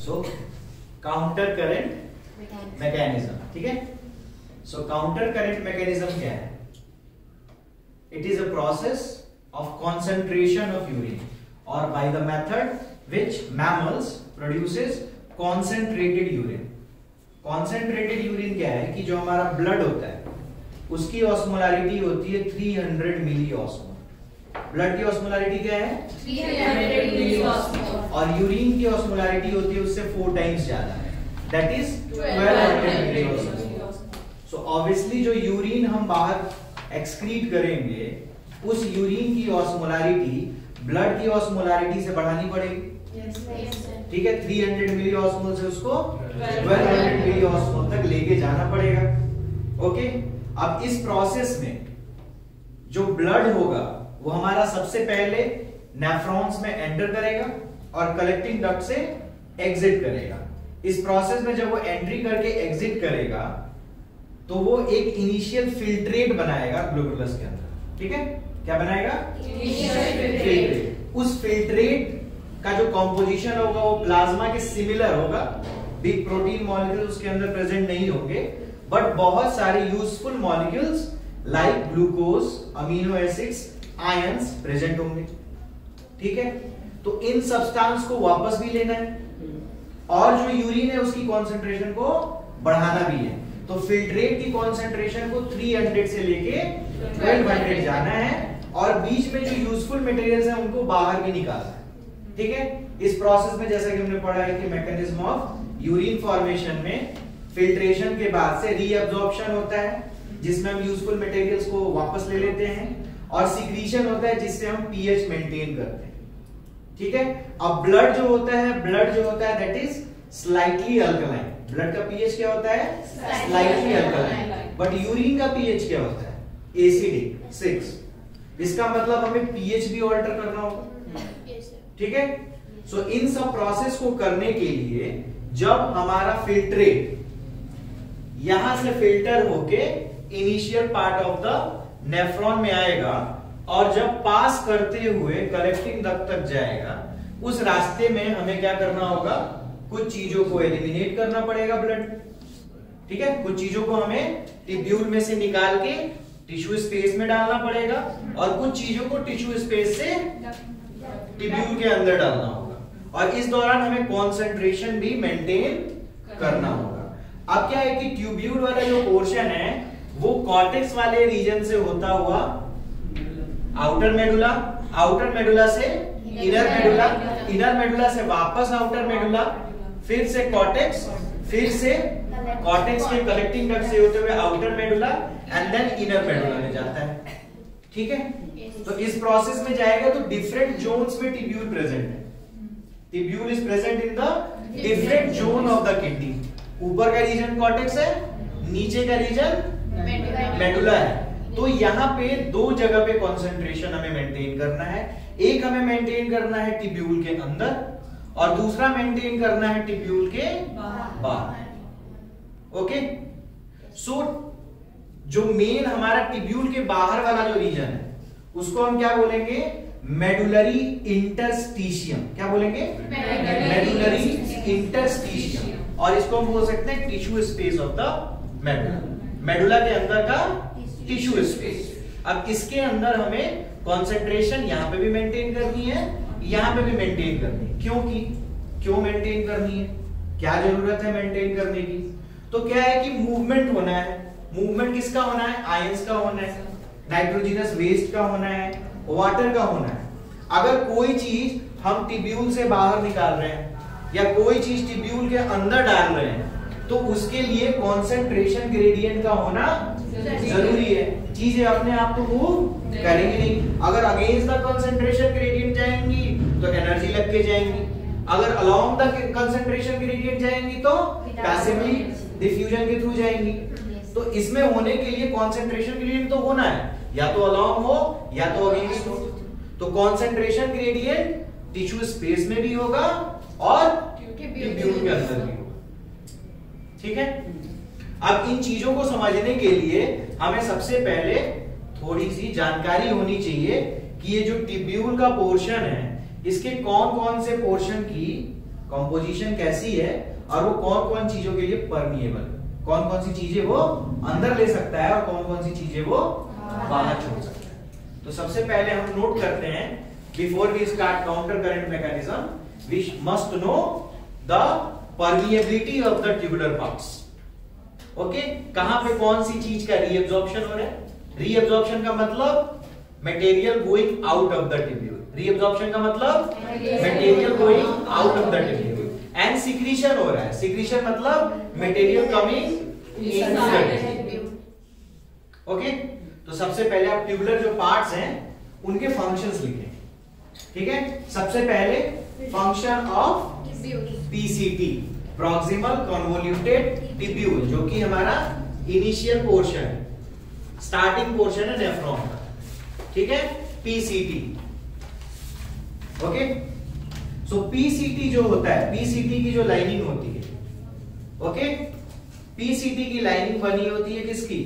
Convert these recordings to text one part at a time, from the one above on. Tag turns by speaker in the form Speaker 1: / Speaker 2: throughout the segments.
Speaker 1: सो counter current mechanism, ठीक है। सो counter current mechanism क्या है? It is a process of concentration of urine और by the method which mammals produces concentrated urine. Concentrated urine क्या है कि जो हमारा ब्लड होता है उसकी ऑस्मोलारिटी होती है 300 मिली ऑस्मोल। ब्लड की ऑस्मोलारिटी क्या है?
Speaker 2: 300 मिली ऑस्मोल।
Speaker 1: और यूरिन की ऑस्मोलारिटी होती है उससे 4 टाइम्स ज्यादा है, that is 1200 milli osmol. So obviously जो यूरिन हम बाहर एक्सक्रीट करेंगे उस यूरिन की ऑस्मोलारिटी ब्लड की ऑस्मोलारिटी से बढ़ानी पड़ेगी, ठीक है। 300 मिली ऑस्मोल से उसको 1200 मिली ऑस्मोल तक लेके जाना पड़ेगा, ओके। अब इस प्रोसेस में जो ब्लड होगा वो हमारा सबसे पहले नेफ्रॉन्स में एंटर करेगा और कलेक्टिंग डक्ट से एग्जिट करेगा। इस प्रोसेस में जब वो एंट्री करके एग्जिट करेगा तो वो एक इनिशियल फिल्ट्रेट बनाएगा ग्लोमेरुलस के अंदर, ठीक है। क्या बनाएगा? फिल्ट्रेट। उस फिल्ट्रेट का जो कॉम्पोजिशन होगा वो प्लाज्मा के सिमिलर होगा। बिग प्रोटीन मॉलिक्यूल उसके अंदर प्रेजेंट नहीं होंगे, बट बहुत सारे useful molecules like glucose, amino acids, ions present होंगे, ठीक है। तो इन सब्सटेंस को वापस भी लेना है और जो यूरिन है उसकी कॉन्सेंट्रेशन को बढ़ाना भी है। तो फिल्ट्रेट की कॉन्सेंट्रेशन को 300 से लेके 1200 जाना है और बीच में जो यूजफुल मटेरियल्स हैं उनको बाहर भी निकालना है, ठीक है। इस प्रोसेस में जैसा कि हमने पढ़ा है कि मैकेनिज्म ऑफ यूरिन फॉर्मेशन में फिल्ट्रेशन के बाद से रीअब्जॉर्प्शन होता है जिसमें हम यूजफुल मटेरियल्स को वापस ले लेते हैं और सिक्रीशन होता है जिससे हम पीएच मेंटेन करते हैं, ठीक है। अब ब्लड जो होता है that is slightly alkaline. Blood का पीएच क्या होता है? Slightly alkaline. बट यूरिन का पीएच क्या होता है? एसिडिक 6। इसका मतलब हमें पीएच भी ऑल्टर करना होगा, ठीक है। सो इन सब प्रोसेस को करने के लिए जब हमारा फिल्ट्रेट यहां से फिल्टर होके initial part of the nephron में आएगा और जब पास करते हुए कलेक्टिंग डक्ट तक जाएगा, उस रास्ते में हमें क्या करना होगा? कुछ चीजों को एलिमिनेट करना पड़ेगा ब्लड, ठीक है। कुछ चीजों को हमें टिब्यूल में से निकाल के टिश्यू स्पेस में डालना पड़ेगा और कुछ चीजों को टिश्यू स्पेस से टिब्यूल के अंदर डालना होगा और इस दौरान हमें कंसंट्रेशन भी मेंटेन करना होगा। अब क्या है कि ट्यूब्यूल वाला जो पोर्शन है वो कॉर्टेक्स वाले रीजन से होता हुआ आउटर मेडुला, आउटर मेडुला से इनर मेडुला, इनर मेडुला से वापस आउटर मेडुला, फिर से कॉर्टेक्स, फिर से कॉर्टेक्स के कलेक्टिंग डक्ट से होते हुए outer medulla and then inner medulla में जाता है, ठीक है। तो इस प्रोसेस में जाएगा तो डिफरेंट जोन्स में टिब्यूल प्रेजेंट है। Tubule is present in the different zone of the kidney. ऊपर का रीजन कॉर्टेक्स है, नीचे का रीजन मेडुला है। तो यहाँ पे 2 जगह पे कंसंट्रेशन हमें मेंटेन करना है। एक हमें मेंटेन करना है टिब्यूल के अंदर और दूसरा मेंटेन करना है टिब्यूल के बाहर, ओके। सो जो मेन हमारा टिब्यूल के बाहर वाला जो रीजन है उसको हम क्या बोलेंगे? Medullary interstitium. क्या बोलेंगे? Medullary interstitium. और इसको हम बोल सकते हैं tissue space of the medulla, medulla के अंदर का टिश्यू स्पेस। अब इसके अंदर हमें कंसंट्रेशन यहां पे भी मेंटेन करनी है, यहां पे भी मेंटेन करनी है। क्यों मेंटेन करनी है? क्या जरूरत है मेंटेन करने की? तो क्या है कि मूवमेंट होना है। मूवमेंट किसका होना है? आयंस का होना है, नाइट्रोजनस वेस्ट का होना है, वाटर का होना है। अगर कोई चीज हम टिब्यूल से बाहर निकाल रहे हैं या कोई चीज टिब्यूल के अंदर डाल रहे हैं तो उसके लिए कंसंट्रेशन ग्रेडियंट का होना जरूरी है। चीजें अपने आप तो मूव करेंगी नहीं। अगर अगेंस्ट द कंसंट्रेशन ग्रेडियंट जाएंगी तो एनर्जी लग के जाएंगी, अगर अलोंग द कंसंट्रेशन ग्रेडियंट जाएंगी तो पैसिवली डिफ्यूजन के थ्रू जाएंगी। तो इसमें होने के लिए कंसंट्रेशन ग्रेडियंट तो होना है, या तो अलोंग हो या तो अगेंस्ट हो। तो कंसंट्रेशन ग्रेडियंट टिश्यू स्पेस में भी होगा और ट्यूब्यूल के अंदर भी होगा, ठीक है। अब इन चीजों को समझने के लिए हमें सबसे पहले थोड़ी सी जानकारी होनी चाहिए कि ये जो टिब्यूल का पोर्शन है इसके कौन कौन से पोर्शन की कॉम्पोजिशन कैसी है और वो कौन कौन चीजों के लिए परमिएबल, कौन कौन सी चीजें वो अंदर ले सकता है और कौन कौन सी चीजें वो बाहर छोड़ सकता है। तो सबसे पहले हम नोट करते हैं, before we start counter current mechanism we must know the permeability of the tubular parts. Okay, कहां पे कौन सी चीज का रीअब्जॉर्प्शन हो रहा है? रीअब्जॉर्प्शन का मतलब material going out of the tubule. Reabsorption का मतलब material going out of the tubule. And secretion हो रहा है, सिक्रीशन मतलब मटेरियल कमिंग इनसाइड। ओके, तो सबसे पहले आप ट्यूबुलर जो पार्ट्स हैं उनके फंक्शंस लिखें। ठीक है, सबसे पहले function of PCT, proximal convoluted tubule, जो कि हमारा इनिशियल पोर्शन है, स्टार्टिंग पोर्शन है नेफ्रॉन का। ठीक है, पीसीटी। ओके, सो पीसीटी जो होता है, पीसीटी की जो लाइनिंग होती है, ओके, पीसीटी की लाइनिंग बनी होती है किसकी?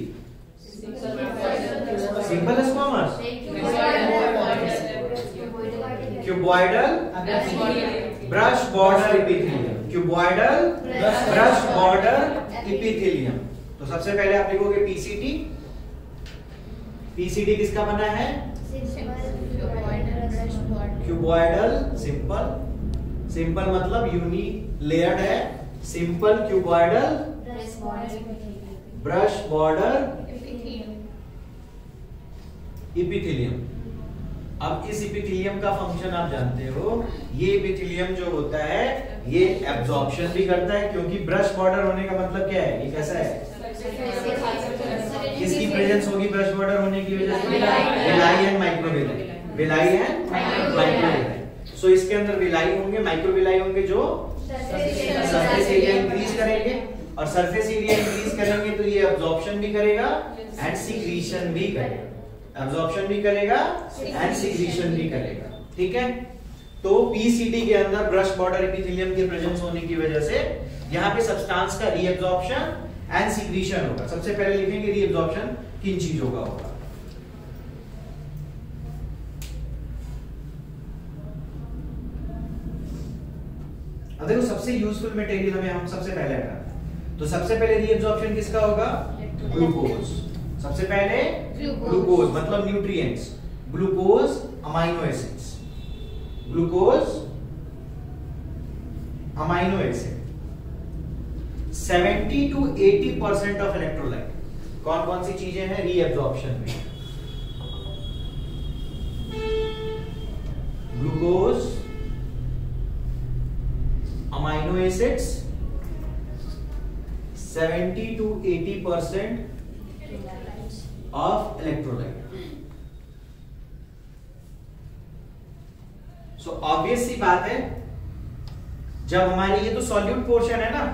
Speaker 1: Simple squamous, cuboidal brush border epithelium, cuboidal brush border epithelium. तो सबसे पहले आप लिखोगे पीसीटी। पीसीटी किसका बना है? क्यूबॉइडल सिंपल, सिंपल मतलब यूनी लेयर्ड है, simple cuboidal brush border epithelium. अब इस एपिथेलियम का फंक्शन आप जानते हो, ये एपिथेलियम जो होता है ये एब्जॉर्प्शन भी करता है, क्योंकि ब्रश बॉर्डर होने का मतलब क्या है? ये कैसा है? किसकी प्रेजेंस होगी ब्रश बॉर्डर होने की वजह से? Villi and microvilli, villi and microvilli. So इसके अंदर विलाई होंगे, माइक्रोविलाई होंगे जो सरफेस एरिया इंक्रीज करेंगे, और सरफेस एरिया इंक्रीज करेंगे तो ये एब्जॉर्प्शन भी करेगा एंड सिक्रीशन भी करेगा, एब्जॉर्प्शन भी करेगा एंड सिक्रीशन भी करेगा। ठीक है, तो पीसीटी के अंदर ब्रश बॉर्डर एपिथेलियम के प्रेजेंस होने की वजह से यहाँ पे सब्सटेंस का रीअब्जॉर्प्शन एंड सिक्रीशन होगा। सबसे पहले लिखेंगे रीअब्जॉर्प्शन किन चीजों का होगा। अब देखो, सबसे यूजफुल मटेरियल हमें हम सबसे पहले हटाना है, तो सबसे पहले रीअब्जॉर्प्शन किसका होगा? ग्लूकोज। सबसे पहले ग्लूकोज मतलब nutrients, glucose amino acids, glucose amino acid. 70 to 80% of electrolyte कौन कौन सी चीजें हैं रीअब्जॉर्प्शन में? Glucose, amino acids, 70 to 80% of electrolyte. So obvious सी बात है, जब हमारे ये तो सॉल्यूट पोर्शन है ना,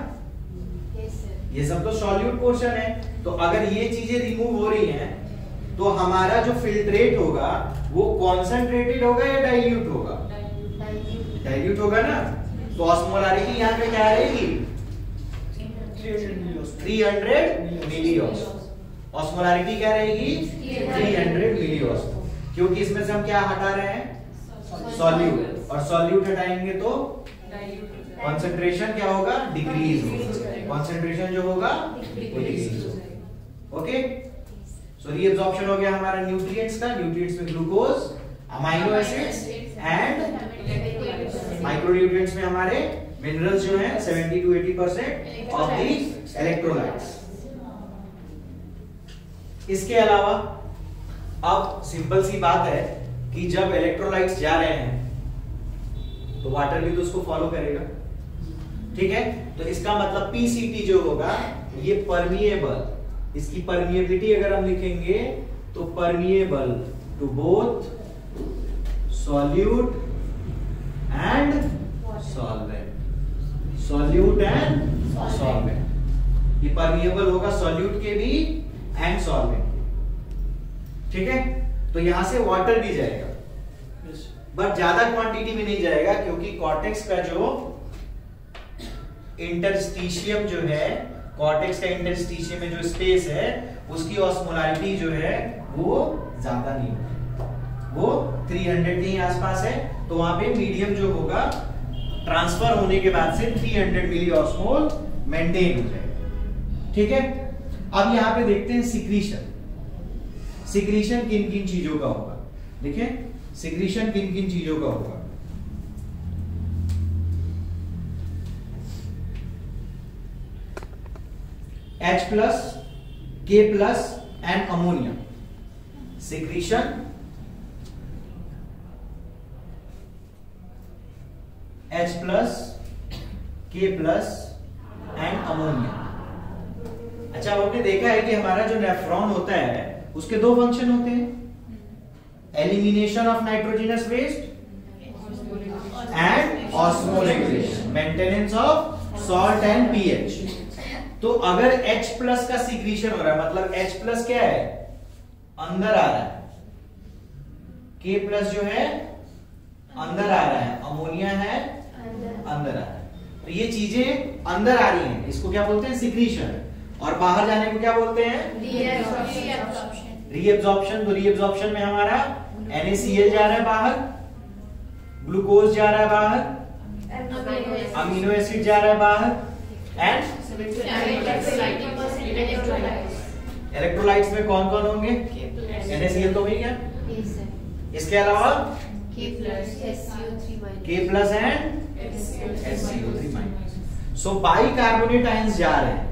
Speaker 1: ये सब तो सॉल्यूट पोर्शन है, तो अगर ये चीजें रिमूव हो रही हैं तो हमारा जो फिल्ट्रेट होगा वो कॉन्सेंट्रेटेड होगा या डाइल्यूट होगा? डाइल्यूट होगा ना। तो ऑस्मोलारिटी यहाँ पे क्या रहेगी? 300 मिलीऑस्मो। ऑस्मोलारिटी क्या रहेगी? 300 मिलीऑस्मो, क्योंकि इसमें से हम क्या हटा रहे हैं? सॉल्यूट, और सॉल्यूट हटाएंगे तो कंसंट्रेशन क्या होगा? डिक्रीज होगा। कंसंट्रेशन जो होगा वो डिक्रीज होगा। ओके, सो रीअब्जॉर्प्शन हो गया हमारा न्यूट्रिएंट्स का। न्यूट्रिएंट्स में glucose, amino acids and micronutrients में हमारे मिनरल्स जो हैं 70 to 80% ऑफ दी इलेक्ट्रोलाइट्स। इसके अलावा अब सिंपल सी बात है कि जब इलेक्ट्रोलाइट्स जा रहे हैं तो वाटर भी तो उसको फॉलो करेगा। ठीक है, तो इसका मतलब पीसीटी जो होगा ये परमिएबल, इसकी परमिएबिलिटी अगर हम लिखेंगे तो permeable to both solute and solvent, solute and solvent. ये परमिएबल होगा सॉल्यूट के भी एंड सॉल्वेंट। ठीक है, तो यहां से वाटर भी जाएगा, बट ज्यादा क्वांटिटी में नहीं जाएगा, क्योंकि कॉर्टेक्स का जो इंटरस्टिशियम जो है, कॉर्टेक्स का इंटरस्टिशियम में जो स्पेस है उसकी ऑस्मोलारिटी जो है वो ज्यादा नहीं होगी, वो 300 के आसपास है। तो वहां पे मीडियम जो होगा ट्रांसफर होने के बाद से 300 मिली ऑस्मोल मेंटेन हो जाएगा। ठीक है, अब यहां पे देखते हैं सिक्रीशन। सिक्रीशन किन किन चीजों का होगा? देखिए सिक्रीशन किन किन चीजों का होगा। H+, K+ and ammonia. Secretion H+, K+ and ammonia. अच्छा, आपने देखा है कि हमारा जो नेफ्रॉन होता है उसके दो फंक्शन होते हैं, elimination of nitrogenous waste and osmoregulation, maintenance of salt and pH. तो अगर H+ का सिक्रीशन हो रहा है, मतलब H+ क्या है? अंदर आ रहा है, K+ जो है अंदर आ रहा है, अमोनिया है अंदर आ रहा है। तो ये चीजें अंदर आ रही हैं, इसको क्या बोलते हैं? सिक्रीशन। और बाहर जाने को क्या बोलते हैं? रीएब्जॉर्प्शन। तो रीएब्जॉर्प्शन में हमारा NaCl जा रहा है बाहर, ग्लूकोज जा रहा है बाहर, अमीनो एसिड जा रहा है बाहर, एंड इलेक्ट्रोलाइट्स में कौन कौन होंगे? NaCl तो वही क्या, इसके अलावा K+ and SCO3-। So bicarbonate ions जा रहे हैं,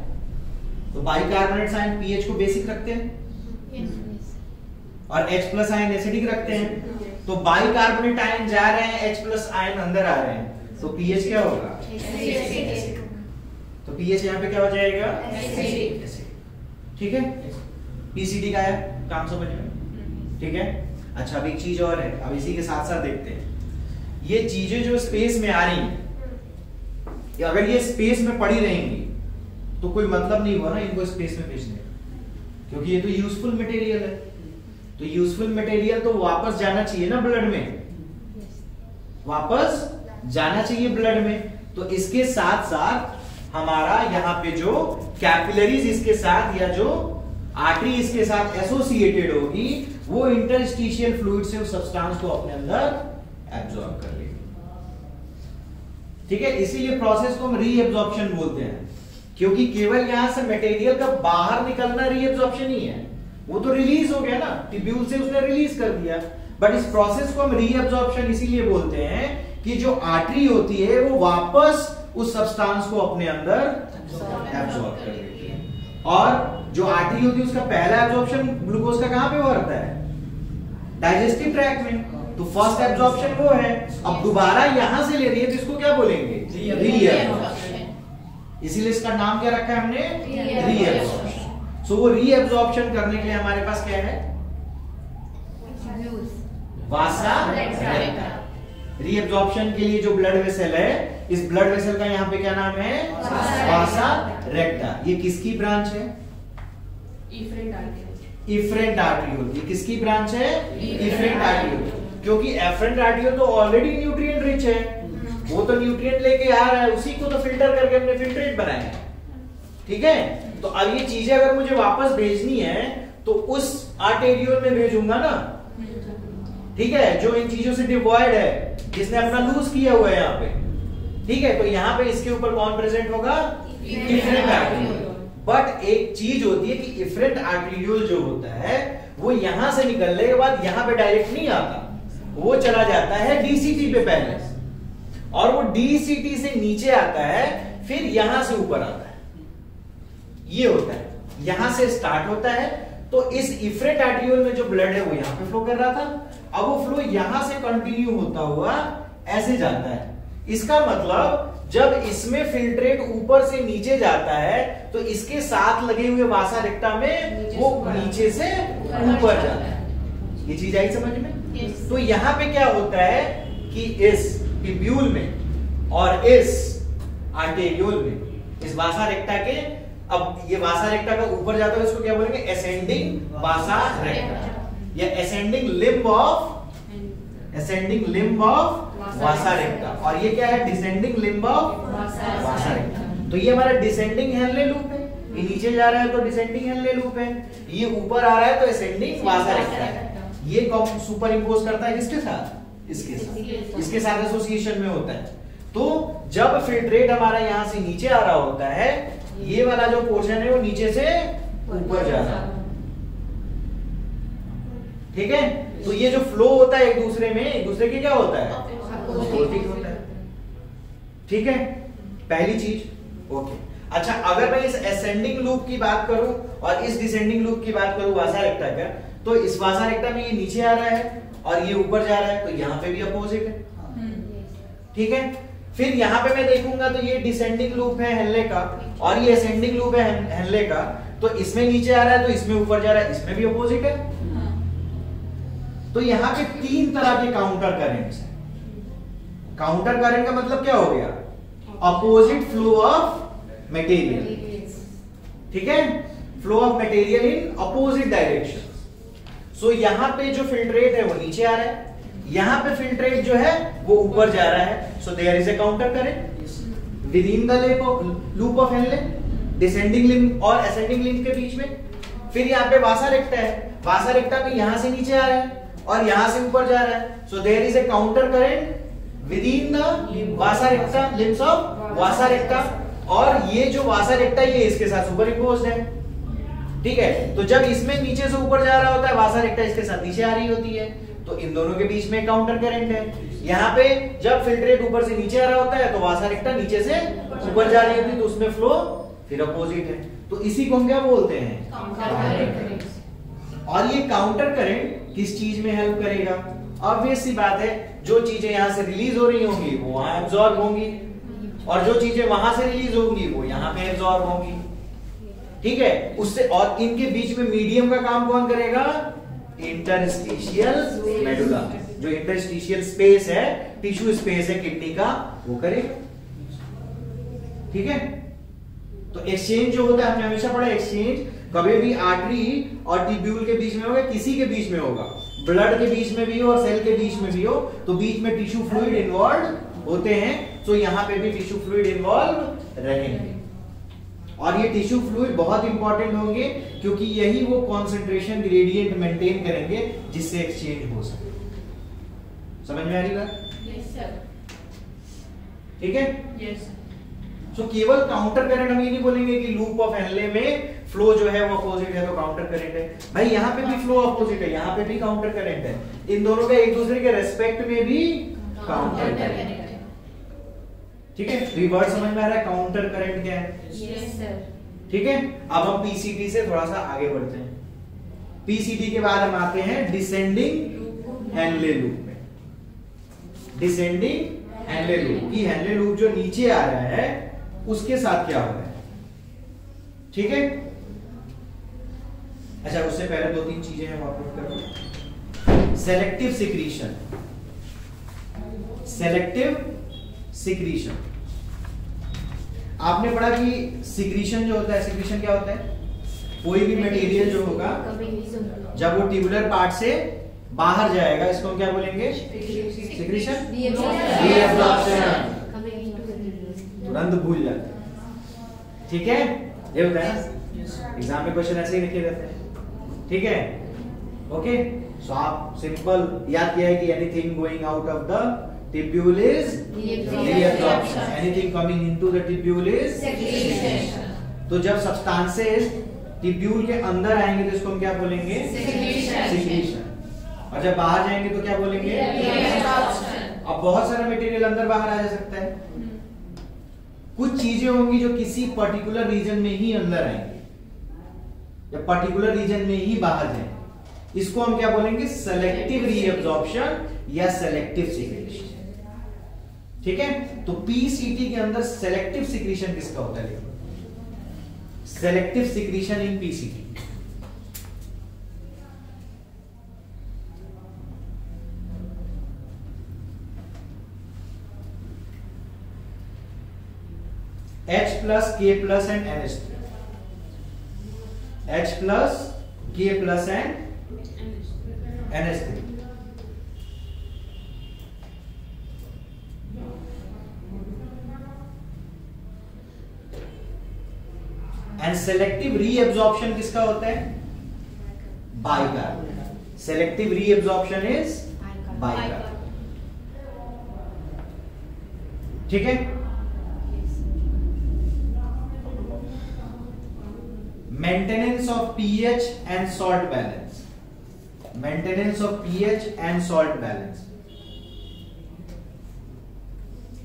Speaker 1: तो बाइकार्बोनेट आयन पीएच को बेसिक रखते हैं और H+ आयन एसिडिक रखते हैं। तो बाइकार्बोनेट आयन जा रहे हैं, H+ आयन अंदर आ रहे हैं, तो पीएच क्या होगा? तो पीएच यहाँ पे क्या हो जाएगा? एसिडिक। ठीक है, पीसीडी का है, काम समझ में? ठीक है। अच्छा, अब एक चीज और है, अब इसी के साथ साथ देखते हैं ये चीजें जो स्पेस में आ रही हैं, अगर ये स्पेस में पड़ी रहेंगी तो कोई मतलब नहीं हुआ ना इनको स्पेस में भेजने का, क्योंकि ये तो यूजफुल मटेरियल है। तो यूजफुल मटेरियल तो वापस जाना चाहिए ना ब्लड में, वापस जाना चाहिए ब्लड में। तो इसके साथ साथ हमारा यहाँ पे जो कैपिलरीज इसके साथ या जो आर्टरी इसके साथ एसोसिएटेड होगी, वो इंटरस्टिशियल फ्लूइड से उस सब्सटेंस को अपने अंदर एब्जॉर्ब कर लेगी। ठीक है, इसीलिए प्रोसेस को हम रीएब्जॉर्प्शन बोलते हैं, क्योंकि केवल यहां से मटेरियल का बाहर निकलना रीएब्जॉर्प्शन ही है, वो तो रिलीज हो गया ना, ट्यूब्यूल से उसने रिलीज कर दिया। बट इस प्रोसेस को हम रीएब्जॉर्प्शन इसीलिए बोलते हैं कि जो आर्टरी होती है वो वापस उस सब्सटेंस को अपने अंदर एब्जॉर्ब कर लेती है। और जो आर्टरी होती है उसका पहला एब्जॉर्प्शन ग्लूकोज का कहां पे हुआ रहता है? डाइजेस्टिव ट्रैक्ट में। तो फर्स्ट एब्जॉर्प्शन वो है, अब दोबारा यहां से ले रही है तो इसको क्या बोलेंगे? रीएब्जॉर्प्शन। इसीलिए इसका नाम क्या रखा है हमने? रीएब्जॉर्प्शन। सो वो रीएब्जॉर्प्शन करने के लिए हमारे पास क्या है? वासा रेक्टा। रीएब्जॉर्प्शन के लिए जो ब्लड वेसल है, इस ब्लड वेसल का यहाँ पे क्या नाम है? वासा रेक्टा। ये किसकी ब्रांच है? इफरेंट आर्टरी होती है। किसकी ब्रांच है? इफरेंट आर्टरी होती है, क्योंकि एफरेंट आर्टरी तो ऑलरेडी न्यूट्रिएंट रिच है, वो तो न्यूट्रिएंट लेके आ रहा है, उसी को तो फिल्टर करके हमने फिल्ट्रेट बनाया है। ठीक है, तो अब ये चीजें अगर मुझे वापस भेजनी है तो उस आर्टेरियोल में भेजूंगा ना। ठीक है, जो इन चीजों से डिवॉइड है, जिसने अपना लूज किया हुआ है यहाँ पे। ठीक है, तो यहाँ पे इसके ऊपर कौन प्रेजेंट होगा? Efferent arteriole. बट एक चीज होती है कि इफरेंट आर्टेरियोल जो होता है वो यहां से निकलने के बाद यहाँ पे डायरेक्ट नहीं आता, वो चला जाता है डीसीटी पे पहले, और वो डीसीटी से नीचे आता है, फिर यहां से ऊपर आता है। ये होता है, यहां से स्टार्ट होता है। तो इस इफरेंट आर्टेरियोल में जो ब्लड है वो यहां पे फ्लो कर रहा था, अब वो फ्लो यहां से कंटिन्यू होता हुआ ऐसे जाता है। इसका मतलब जब इसमें फिल्ट्रेट ऊपर से नीचे जाता है तो इसके साथ लगे हुए वासा रेक्टा में वो नीचे से ऊपर जाता है। ये चीज आई समझ में? तो यहाँ पे क्या होता है कि इस ट्यूब्यूल में और इस आर्टेरियोल में, इस वासा रेक्टा के, अब ये वासा रेक्टा का ऊपर जाता है, इसको क्या बोलेंगे? एसेंडिंग वासा रेक्टा या ascending limb of vasa recta. और ये क्या है? Descending limb of vasa रेक्टा। तो ये हमारा डिसेंडिंग हेनले लूप है, ये नीचे जा रहा है तो डिसेंडिंग हेनले लूप है, ये ऊपर आ रहा है तो एसेंडिंग वासा रेक्टा है। ये सुपर इंपोज करता है किसके साथ? इसके साथ, इसके साथ एसोसिएशन में होता है। तो जब फिल्ट्रेट हमारा यहां से नीचे आ रहा होता है, ये वाला जो पोर्शन है वो नीचे से ऊपर जा रहा है, ठीक है। तो ये जो फ्लो होता है एक दूसरे में, एक दूसरे के क्या होता है, अपोजिट होता है, ठीक है। पहली चीज ओके। अच्छा, अगर मैं इस असेंडिंग लूप की बात करूं और इस डिसेंडिंग लूप की बात करूं वासा रेक्टा का, तो इस वासा रेक्टा में ये नीचे आ रहा है और ये ऊपर जा रहा है, तो यहां पे भी अपोजिट है, ठीक है। फिर यहां पे मैं देखूंगा तो ये डिसेंडिंग लूप है हेनले का और ये असेंडिंग लूप है हेनले का, तो इसमें नीचे आ रहा है तो इसमें ऊपर जा रहा है, इसमें भी अपोजिट है। तो यहां पे तीन तरह के काउंटर करंट्स हैं। काउंटर करंट का मतलब क्या हो गया, अपोजिट फ्लो ऑफ मटेरियल, ठीक है, flow of material in opposite direction. So यहां पे जो फिल्ट्रेट है वो नीचे आ रहा है, यहां पे फिल्ट्रेट जो है वो ऊपर जा रहा है। So there is a counter current within the loop of Henle, descending limb और असेंडिंग लिंब के बीच में। फिर यहाँ पे वासा रेक्टा है, वासा रेक्टा भी यहां से नीचे आ रहा है और यहां से ऊपर जा रहा है। So there is a counter current within the vasa recta, limbs of vasa recta, और ये जो वासा रेक्टा ये इसके साथ सुपरइम्पोज्ड है, ठीक है। तो जब इसमें नीचे से ऊपर जा रहा होता है, वासा रेक्टा इसके साथ नीचे आ रही होती है, तो इन दोनों के बीच में काउंटर करंट है। यहाँ पे जब फिल्ट्रेट ऊपर से नीचे आ रहा होता है तो वासा रेक्टा नीचे से ऊपर जा रही होती है, तो उसमें फ्लो फिर अपोजिट है। तो इसी को हम क्या बोलते हैं, और ये काउंटर करंट किस चीज में हेल्प करेगा, ऑब्वियस सी बात है, जो चीजें यहां से रिलीज हो रही होंगी वो वहां एब्जॉर्ब होंगी, और जो चीजें वहां से रिलीज होंगी वो यहां पे एब्जॉर्ब होंगी, ठीक है। उससे और इनके बीच में मीडियम का काम कौन करेगा, इंटरस्टिशियल मेडुला, जो इंटरस्टिशियल स्पेस है, टिश्यू स्पेस है किडनी का, वो करेगा, ठीक है। तो एक्सचेंज जो होता है, हमने हमेशा पढ़ा एक्सचेंज कभी भी आर्टरी और ट्यूब्यूल के बीच में होगा, किसी के बीच में होगा, ब्लड के बीच में भी हो और सेल के बीच में भी हो, तो बीच में टिश्यू फ्लूइड इन्वॉल्व होते हैं। तो यहां पे भी टिश्यू फ्लूइड इन्वॉल्व रहेंगे, और ये टिश्यू फ्लूइड बहुत इंपॉर्टेंट होंगे क्योंकि यही वो कॉन्सेंट्रेशन ग्रेडियंट मेंटेन करेंगे जिससे एक्सचेंज हो सके। समझ में आ रही बात?
Speaker 2: Yes sir.
Speaker 1: ठीक है,
Speaker 2: यस।
Speaker 1: सो केवल काउंटर करंट हम ये नहीं बोलेंगे कि लूप ऑफ हेनले में फ्लो जो है वो अपोजिट है तो काउंटर करंट है। भाई यहाँ पे भी फ्लो अपोजिट है, यहाँ पे भी काउंटर करंट है, इन दोनों का एक दूसरे के रेस्पेक्ट में भी काउंटर करंट है, ठीक है। रिवर्स समझ में आ रहा है काउंटर करंट क्या है?
Speaker 2: Yes sir.
Speaker 1: ठीक है, अब हम पीसीटी से थोड़ा सा आगे बढ़ते हैं। पीसीटी के बाद हम आते हैं डिसेंडिंग हेनले लूप में। डिसेंडिंग हेनले लूप की हेनले लूप जो नीचे आ रहा है उसके साथ क्या हो रहा है, ठीक है। अच्छा, उससे पहले दो तीन चीजें हैं वो आप कर लो। सेलेक्टिव सिक्रीशन, सेलेक्टिव सिक्रीशन आपने पढ़ा कि सिक्रीशन जो होता है, सिक्रीशन क्या होता है, कोई भी मटेरियल जो होगा जब वो ट्यूबुलर पार्ट से बाहर जाएगा, इसको हम क्या बोलेंगे, सिक्रीशन, रीअब्जॉर्प्शन। तुरंत भूल जाते हैं, ठीक है, ये होता है ना, एग्जाम में क्वेश्चन ऐसे ही लिखे रहते हैं, ठीक है। ओके, सो आप सिंपल याद किया है कि anything going out of the tubule is reabsorption, anything coming into the tubule is secretion। तो जब substances tubule के अंदर आएंगे तो इसको हम क्या बोलेंगे, secretion, और जब बाहर जाएंगे तो क्या बोलेंगे, reabsorption। अब बहुत सारा मटेरियल अंदर बाहर आ जा सकता है, कुछ चीजें होंगी जो किसी पर्टिकुलर रीजन में ही अंदर आएंगी या पर्टिकुलर रीजन में ही बाहर जाएंगे, इसको हम क्या बोलेंगे, सेलेक्टिव रीअब्जॉर्प्शन या सेलेक्टिव सिक्रीशन, ठीक है। तो पीसीटी के अंदर सेलेक्टिव सिक्रीशन किसका होता है, देखो, selective secretion in PCT, H plus K plus and NH3, H plus K plus and NH3। And selective reabsorption किसका होता है, bicarbonate. Selective reabsorption is bicarbonate, ठीक है। Maintenance of pH and salt balance, maintenance of pH and salt balance.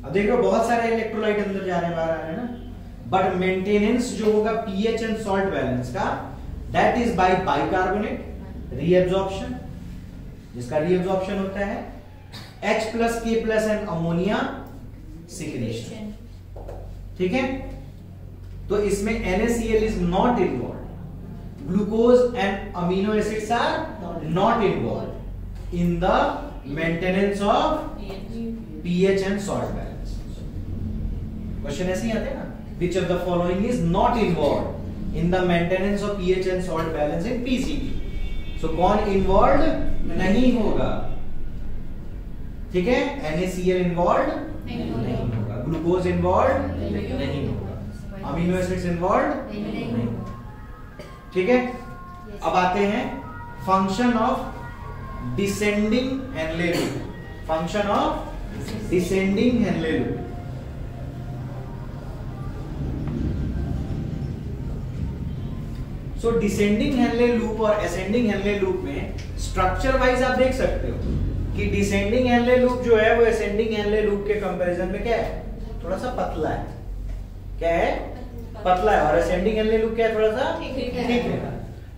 Speaker 1: अब देख लो बहुत सारे electrolyte अंदर जा रहे हैं, बाहर आ रहे हैं ना, बट मेंटेनेंस जो होगा पीएच एंड सॉल्ट बैलेंस का, that is by bicarbonate reabsorption, जिसका रीएब्जॉर्प्शन होता है H plus K plus and ammonia secretion. ठीक है, तो इसमें NaCl is not involve, glucose and amino acids are not involve in the maintenance of pH and salt balance. Question ऐसे ही आते हैं ना, which of the following is not involved in the maintenance of pH and salt balance in PCB? So कौन involved नहीं होगा? ठीक है, NaCl involved नहीं होगा, ग्लूकोज इन्वॉल्व नहीं होगा, अमीनो एसिड्स इन्वॉल्व नहीं होगा। ठीक है, अब आते हैं function of descending Henle loop, function of descending Henle loop. So descending Henle loop और असेंडिंग हेनले लूप में स्ट्रक्चर वाइज आप देख सकते हो कि डिसेंडिंग हेनले लूप जो है वो असेंडिंग हेनले लूप के कंपैरिजन में क्या है, थोड़ा सा पतला है। क्या है, पतला है। और असेंडिंग हेनले लूप क्या है, थोड़ा सा ठीक है।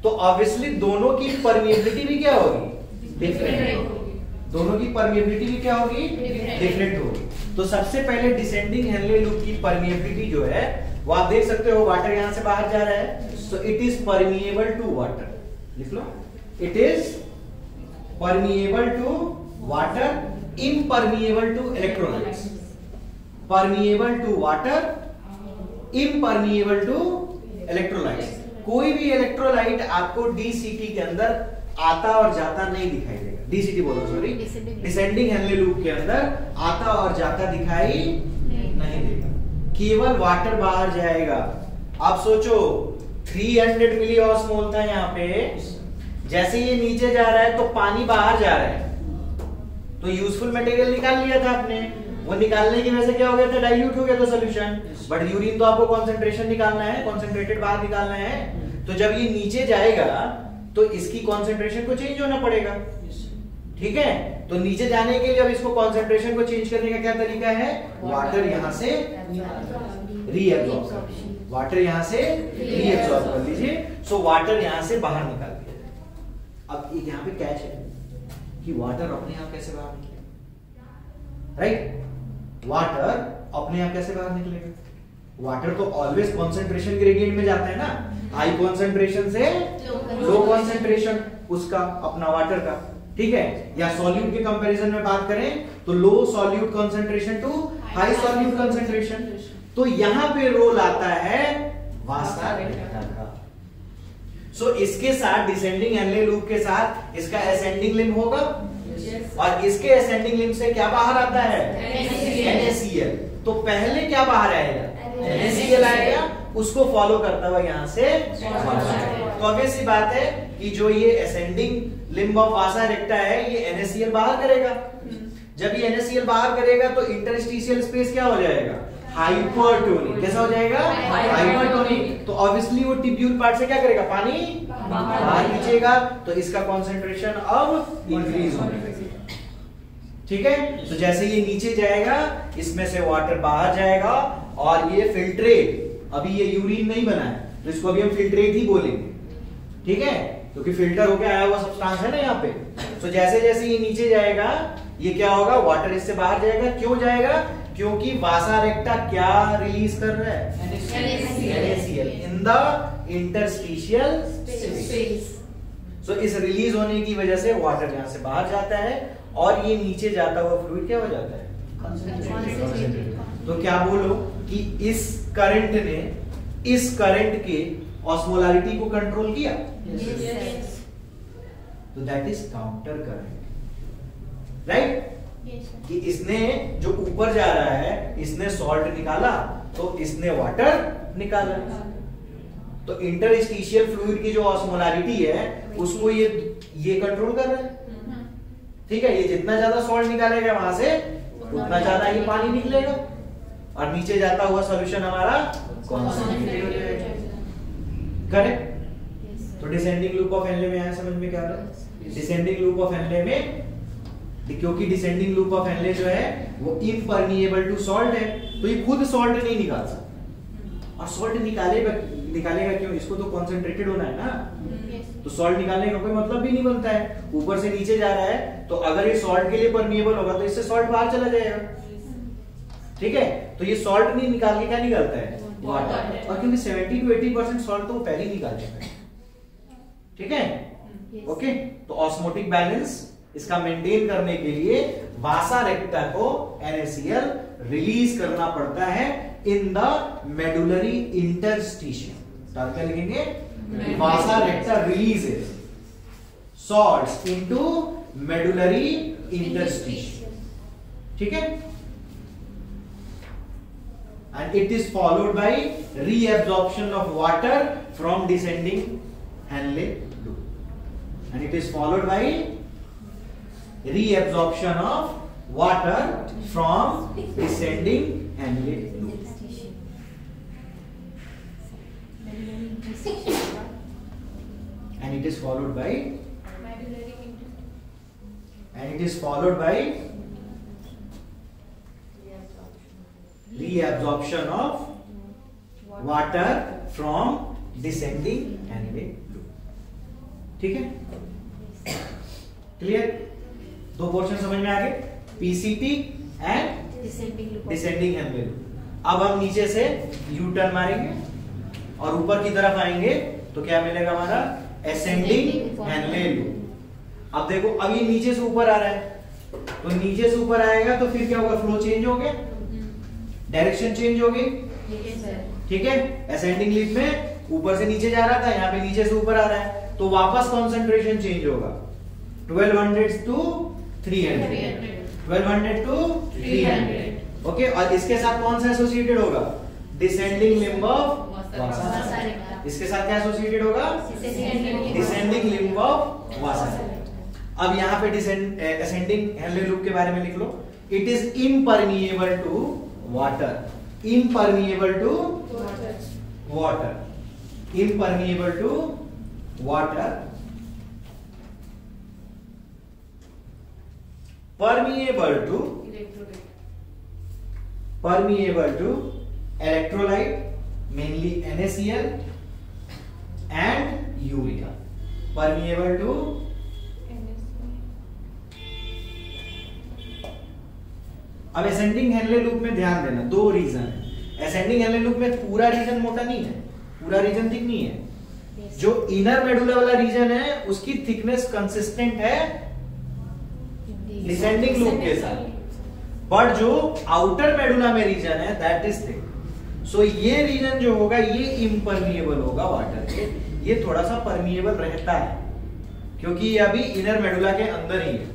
Speaker 1: तो ऑब्वियसली दोनों की परमिएबिलिटी भी क्या होगी, डिफरेंट। दोनों की परमिएबिलिटी भी क्या होगी, डिफरेंट होगी। तो सबसे पहले डिसेंडिंग हेनले लूप की परमिएबिलिटी जो है वो आप देख सकते हो, वाटर यहां से बाहर जा रहा है, so it is permeable to water. लिख लो, it is permeable to water, impermeable to electrolytes. Permeable to water, impermeable to electrolytes. कोई भी इलेक्ट्रोलाइट आपको डीसीटी के अंदर आता और जाता नहीं दिखाई देगा। डीसीटी बोलो, सॉरी, डिसेंडिंग हेनले लूप के अंदर आता और जाता दिखाई नहीं देगा, केवल वाटर बाहर जाएगा। आप सोचो 300 मिली ऑस्मोल था यहाँ पे, जैसे ये नीचे जा रहा है तो पानी बाहर जा रहा है, तो यूजफुल मटेरियल निकाल लिया था आपने, वो निकालने की वजह से क्या हो गया था, डाइल्यूट हो गया था सॉल्यूशन। बट यूरिन तो आपको कॉन्सेंट्रेशन निकालना है, कॉन्सेंट्रेटेड बाहर निकालना है, तो जब ये नीचे जाएगा तो इसकी कॉन्सेंट्रेशन को चेंज होना पड़ेगा। ठीक है, तो नीचे जाने के लिए अब इसको कॉन्सेंट्रेशन को चेंज करने का क्या तरीका है, वाटर यहां से रीएब्सॉर्ब, वाटर यहां से रीएब्सॉर्ब कर लीजिए। सो वाटर यहां से बाहर निकाल दिया। अब एक यहां पे कैच है कि वाटर अपने आप कैसे बाहर निकलेगा, राइट? वाटर अपने आप कैसे बाहर निकलेगा? वाटर तो ऑलवेज कॉन्सेंट्रेशन ग्रेडियंट में जाता है ना, हाई कॉन्सेंट्रेशन से लो कॉन्सेंट्रेशन, उसका अपना वाटर का। ठीक है, या सॉल्यूट के कंपैरिजन में बात करें तो low solute concentration to high solute concentration. तो यहां पे रोल आता है वासा रेक्टा का। सो इसके साथ डिसेंडिंग हेनले लूप के साथ इसका असेंडिंग लिंब होगा, और इसके असेंडिंग लिंब से क्या बाहर आता है, NaCl। तो पहले क्या बाहर आएगा, NaCl आएगा, उसको फॉलो करता हुआ यहां से। तो ऑब्वियस सी बात है कि जो ये असेंडिंग लिंब ऑफ वासा रेक्टा है ये NaCl बाहर करेगा। जब ये NaCl बाहर करेगा तो इंटरस्टिशियल स्पेस क्या हो जाएगा, हाइपरटोनिक। कैसा हो जाएगा, हाइपरटोनिक। तो ऑब्वियसली वो ट्यूब्यूल पार्ट से क्या करेगा, पानी बाहर खींचेगा, तो इसका कंसंट्रेशन अब इंक्रीज होने लगेगा। ठीक है, तो जैसे ये नीचे जाएगा इसमें से वाटर बाहर जाएगा, और ये फिल्ट्रेट, अभी ये यूरिन नहीं बना है तो इसको अभी हम फिल्ट्रेट ही बोलेंगे। ठीक है, क्योंकि फिल्टर होकर आया हुआ सब्सटेंस है ना यहाँ पे। तो जैसे जैसे ये नीचे जाएगा ये क्या होगा, वाटर इससे बाहर जाएगा। क्यों जाएगा, क्योंकि वासा रेक्टा क्या रिलीज कर रहा है, NaCl in the interstitial space. So इस रिलीज होने की वजह से वाटर यहां से बाहर जाता है, और ये नीचे जाता हुआ फ्लूइड क्या हो जाता है, कंसंट्रेटेड। तो क्या बोलो कि इस करंट ने इस करंट के ऑस्मोलारिटी को कंट्रोल किया, तो that is counter current, right? कि इसने जो ऊपर जा रहा है इसने सॉल्ट निकाला तो इसने वाटर निकाला। तो इंटरस्टिशियल फ्लूइड की जो ऑस्मोलारिटी है उसको ये कंट्रोल कर रहा है। ठीक है, ये जितना ज्यादा सॉल्ट निकालेगा वहां से उतना ज्यादा ही पानी निकलेगा। और नीचे जाता हुआ सॉल्यूशन हमारा कॉन्सेंट्रेटेड हो जाएगा। करेक्ट? तो डिसेंडिंग लूप ऑफ हेनले में आया समझ में क्या आ रहा है? डिसेंडिंग लूप ऑफ हेनले में, क्योंकि डिसेंडिंग लूप ऑफ हेनले जो है वो इम्परमिएबल टू सॉल्ट है, तो ये खुद सॉल्ट नहीं निकाल सकता। और सॉल्ट निकालेगा क्यों? इसको तो कॉन्सेंट्रेटेड होना है ना, तो सॉल्ट निकालने का कोई मतलब भी नहीं बनता है। ऊपर से नीचे जा रहा है, तो अगर ये सॉल्ट के लिए परमिएबल होगा तो इससे सॉल्ट बाहर चला जाएगा। ठीक है, तो ये सॉल्ट नहीं निकाल के क्या निकालता है? वाटर। और क्योंकि 70 to 80% सॉल्ट तो वो पहले ही निकाल देता है। ठीक है, ओके। तो ऑस्मोटिक बैलेंस इसका मेंटेन करने के लिए वासा रेक्टा को NaCl रिलीज करना पड़ता है इन द मेडुलरी इंटरस्टिशियम। क्या लिखेंगे? Vasa recta releases salts into medullary interstitium. ठीक है, and it is followed by reabsorption of water from descending Henle loop, and it is followed by reabsorption of water from descending Henle loop, and it is followed by reabsorption of water from descending Henle loop. ठीक है, clear? दो portion समझ में आ गए, PCT and descending Henle loop। अब हम नीचे से यू टर्न मारेंगे और ऊपर की तरफ आएंगे तो क्या मिलेगा हमारा? Ascending Henle loop। अब देखो, अब ये नीचे से ऊपर आ रहा है, तो नीचे से ऊपर आएगा तो फिर क्या होगा? फ्लो चेंज हो गया, डायरेक्शन चेंज हो गई। ठीक है, असेंडिंग लिप में ऊपर से नीचे जा रहा था, यहाँ पे नीचे से ऊपर आ रहा है, तो वापस कंसंट्रेशन चेंज होगा 1200 to 300, 1200 to 300। ओके, और इसके साथ कौन सा एसोसिएटेड होगा? डिसेंडिंग लिम्ब ऑफ वासा। इसके साथ क्या एसोसिएटेड होगा? डिसेंडिंग लिम्ब ऑफ वासा। अब यहाँ पे असेंडिंग Henle loop के बारे में लिख लो। It is impermeable to water, impermeable to water, impermeable to water, permeable to electrolyte, mainly NaCl and urea, permeable to अब असेंडिंग Henle loop में ध्यान देना, दो रीजन है। असेंडिंग Henle loop में पूरा रीजन मोटा नहीं है, पूरा रीजन थिक नहीं है। जो इनर मेडुला वाला रीजन है उसकी थिकनेस कंसिस्टेंट है डिसेंडिंग लूप के साथ, बट जो आउटर मेडुला में रीजन है दैट इज थिक। सो ये रीजन जो होगा ये इम्परमिएबल होगा वाटर के, ये थोड़ा सा परमिएबल रहता है क्योंकि ये अभी इनर मेडुला के अंदर ही है।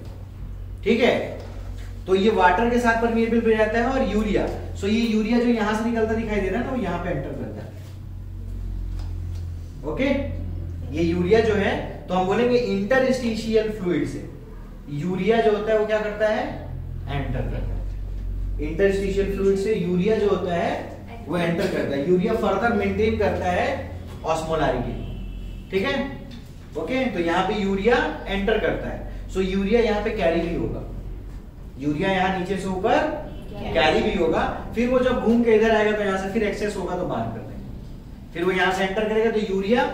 Speaker 1: ठीक है, तो ये वाटर के साथ परमिएबल हो जाता है। और यूरिया, सो ये यूरिया जो यहां से निकलता दिखाई दे रहा है ना, वो यहां पे एंटर करता है। ओके, ये यूरिया जो है तो हम बोलेंगे इंटरस्टिशियल फ्लूइड से यूरिया जो होता है वो क्या करता है? एंटर करता है। इंटरस्टिशियल फ्लूइड से यूरिया जो होता है वो एंटर करता है। यूरिया फर्दर मेंटेन करता है ऑस्मोलारिटी। ठीक है, ओके, तो यहाँ पे यूरिया एंटर करता है, सो यूरिया यहाँ पे कैरी भी होगा, यूरिया यहाँ नीचे से ऊपर कैरी भी होगा। फिर वो जब घूम के इधर आएगा तो यहाँ से फिर एक्सेस होगा तो बाहर कर देंगे। फिर वो यहाँ से एंटर करेगा तो यूरिया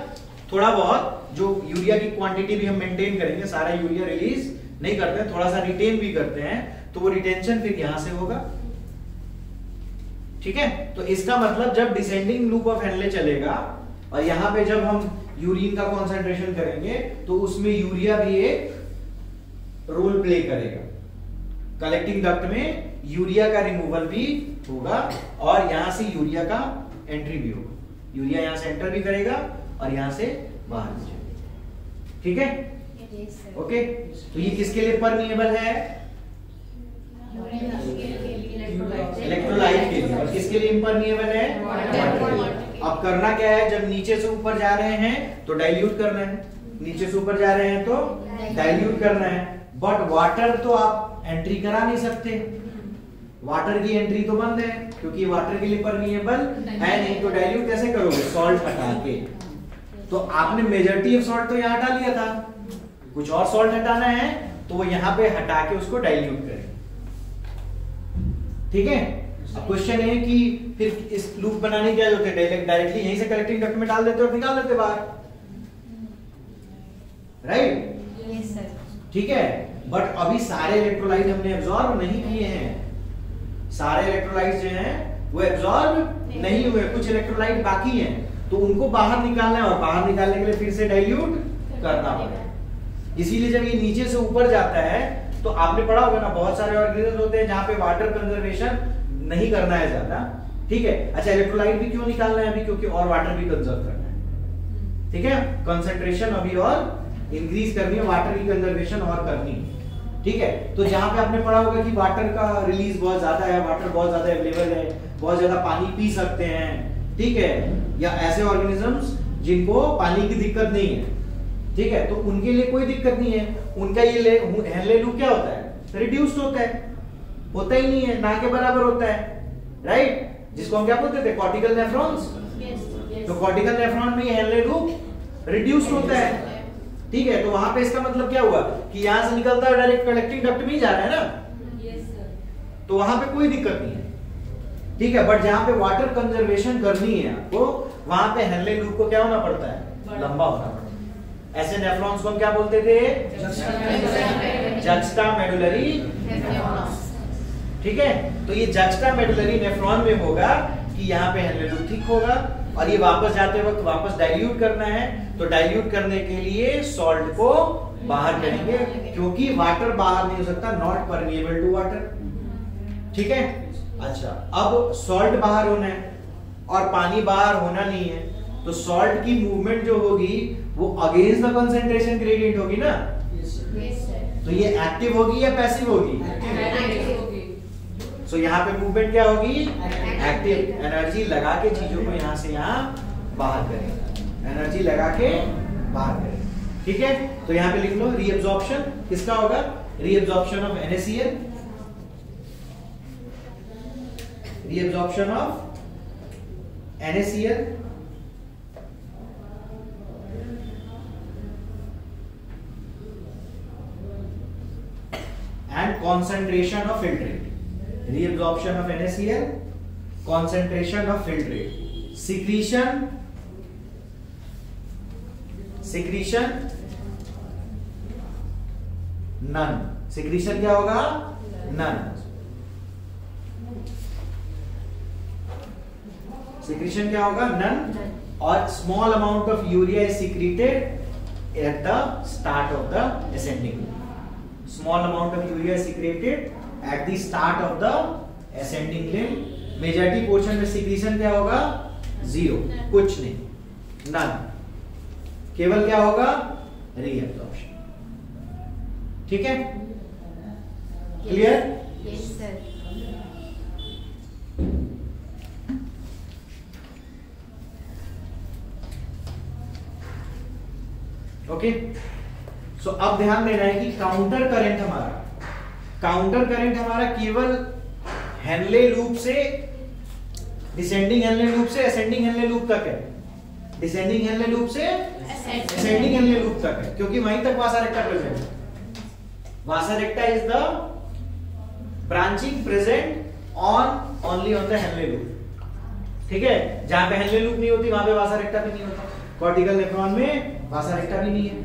Speaker 1: थोड़ा बहुत, जो यूरिया की क्वांटिटी भी हम मेंटेन करेंगे, सारा यूरिया रिलीज नहीं करते हैं, थोड़ा सा रिटेन भी करते हैं, तो वो रिटेंशन फिर यहां से होगा। ठीक है, तो इसका मतलब जब डिसेंडिंग लूप ऑफ Henle चलेगा और यहां पे जब हम यूरिन का कंसंट्रेशन करेंगे तो उसमें यूरिया भी एक रोल प्ले करेगा। कलेक्टिंग डक्ट में यूरिया का रिमूवल भी होगा और यहां से यूरिया का एंट्री भी होगा। यूरिया यहां से एंटर भी करेगा और यहां से बाहर भी जाएगा। ठीक है, ओके, तो ये किसके लिए परमिएबल है? इलेक्ट्रोलाइट के लिए। और किसके लिए इम्परमिएबल है? अब करना क्या है, जब नीचे से ऊपर जा रहे हैं तो डाइल्यूट करना है, नीचे से ऊपर जा रहे हैं तो डाइल्यूट करना है, बट वाटर तो आप एंट्री करा नहीं सकते, वाटर की एंट्री तो बंद है क्योंकि वाटर के लिए परमिएबल है नहीं, तो डाइल्यूट कैसे करोगे? सॉल्ट हटा के। तो आपने मेजॉरिटी ऑफ सॉल्ट तो यहाँ हटा लिया था, कुछ और सॉल्ट हटाना है तो वो यहाँ पे हटा के उसको डाइल्यूट करें। ठीक है। अब क्वेश्चन है कि फिर इस लूप बनाने की क्या जरूरत है? डायरेक्टली यहीं से कलेक्टिंग डक्ट में डाल देते और निकाल देते बाहर, राइट?
Speaker 2: Yes sir.
Speaker 1: ठीक है। बट अभी सारे इलेक्ट्रोलाइट हमने एब्जॉर्ब नहीं किए हैं, सारे इलेक्ट्रोलाइट जो हैं वो एब्जॉर्ब नहीं हुए, कुछ इलेक्ट्रोलाइट बाकी हैं, तो उनको बाहर निकालना है और बाहर निकालने के लिए फिर से डाइल्यूट करना पड़ेगा। इसीलिए जब ये नीचे से ऊपर जाता है तो आपने पढ़ा होगा ना, बहुत सारे ऑर्गेनिजम्स होते हैं जहां पे वाटर कंजर्वेशन नहीं करना है ज्यादा। ठीक है। अच्छा, इलेक्ट्रोलाइट भी क्यों निकालना है अभी? क्योंकि और वाटर भी कंजर्व करना है। ठीक है। कंसंट्रेशन अभी और इंक्रीज करनी है, वाटर की कंजर्वेशन और करनी है। ठीक है। तो जहां पे आपने पढ़ा होगा कि वाटर का रिलीज बहुत ज्यादा है, वाटर बहुत ज्यादा अवेलेबल है, बहुत ज्यादा पानी पी सकते हैं, ठीक है, या ऐसे ऑर्गेनिजम्स जिनको पानी की दिक्कत नहीं है, ठीक है, तो उनके लिए कोई दिक्कत नहीं है। उनका ये हेनले लूप क्या होता है? रिड्यूस्ड होता है, होता ही नहीं है, ना के बराबर होता है, राइट? जिसको हम क्या बोलते थे? Cortical nephrons. तो कॉर्टिकल नेफ्रॉन में ये हेनले लूप रिड्यूस्ड होता है। ठीक है। तो वहां पे इसका मतलब क्या हुआ कि यहां से निकलता है डायरेक्ट कलेक्टिंग डक्ट में ही जा रहा है ना।
Speaker 2: Yes sir.
Speaker 1: तो वहां पे कोई दिक्कत नहीं है। ठीक है। बट जहां पे वाटर कंजर्वेशन करनी है आपको, वहां पे हेनले लूप को क्या होना पड़ता है? लंबा होना पड़ता है। ऐसे नेफ्रॉन्स को हम क्या बोलते थे? Juxta medullary. ठीक है। तो ये जक्स्टा मेडुलरी नेफ्रॉन में होगा कि यहाँ पे हेनले लूप ठीक होगा और ये वापस जाते वक्त वापस डाइल्यूट करना है, तो डाइल्यूट करने के लिए सॉल्ट को बाहर करेंगे क्योंकि वाटर बाहर नहीं हो सकता, नॉट परमिएबल टू वाटर। ठीक है। अच्छा, अब सॉल्ट बाहर होना है और पानी बाहर होना नहीं है, तो सॉल्ट की मूवमेंट जो होगी वो अगेंस्ट द कंसंट्रेशन ग्रेडियंट होगी ना।
Speaker 2: Yes sir.
Speaker 1: तो ये एक्टिव होगी या पैसिव होगी? सो यहाँ पे मूवमेंट क्या होगी? एक्टिव। एनर्जी लगा के चीजों को यहाँ से यहाँ बाहर करेगा, एनर्जी लगा के बाहर करेगा। ठीक है। तो यहाँ पे लिख लो रीअब्जॉर्प्शन किसका होगा? Reabsorption of NaCl, reabsorption of NaCl and concentration of filtrate. Reabsorption of NaCl, concentration of filtrate, secretion none. secretion क्या होगा? none. secretion क्या होगा? none. और small amount of urea is secreted at the start of the ascending. small amount of urea is secreted at the start of the ascending limb. Majority portion में secretion क्या होगा? 0, कुछ नहीं, none. केवल क्या होगा? रीअब्जॉर्प्शन। ठीक है। Clear?
Speaker 2: Yes sir.
Speaker 1: Okay. So अब ध्यान देना है कि काउंटर करंट हमारा केवल हेनले लूप से डिसेंडिंग हेनले लूप से असेंडिंग हेनले लूप तक है, डिसेंडिंग हेनले लूप से असेंडिंग हेनले लूप तक है, क्योंकि वहीं तक वासा रेक्टा प्रेजेंट है। Vasa recta is the branching present only on the Henle loop. ठीक है। जहां पे हेनले लूप नहीं होती वहां पे वासा रेक्टा भी नहीं होता। कॉर्टिकल नेफ्रॉन में वासा रेक्टा भी नहीं है।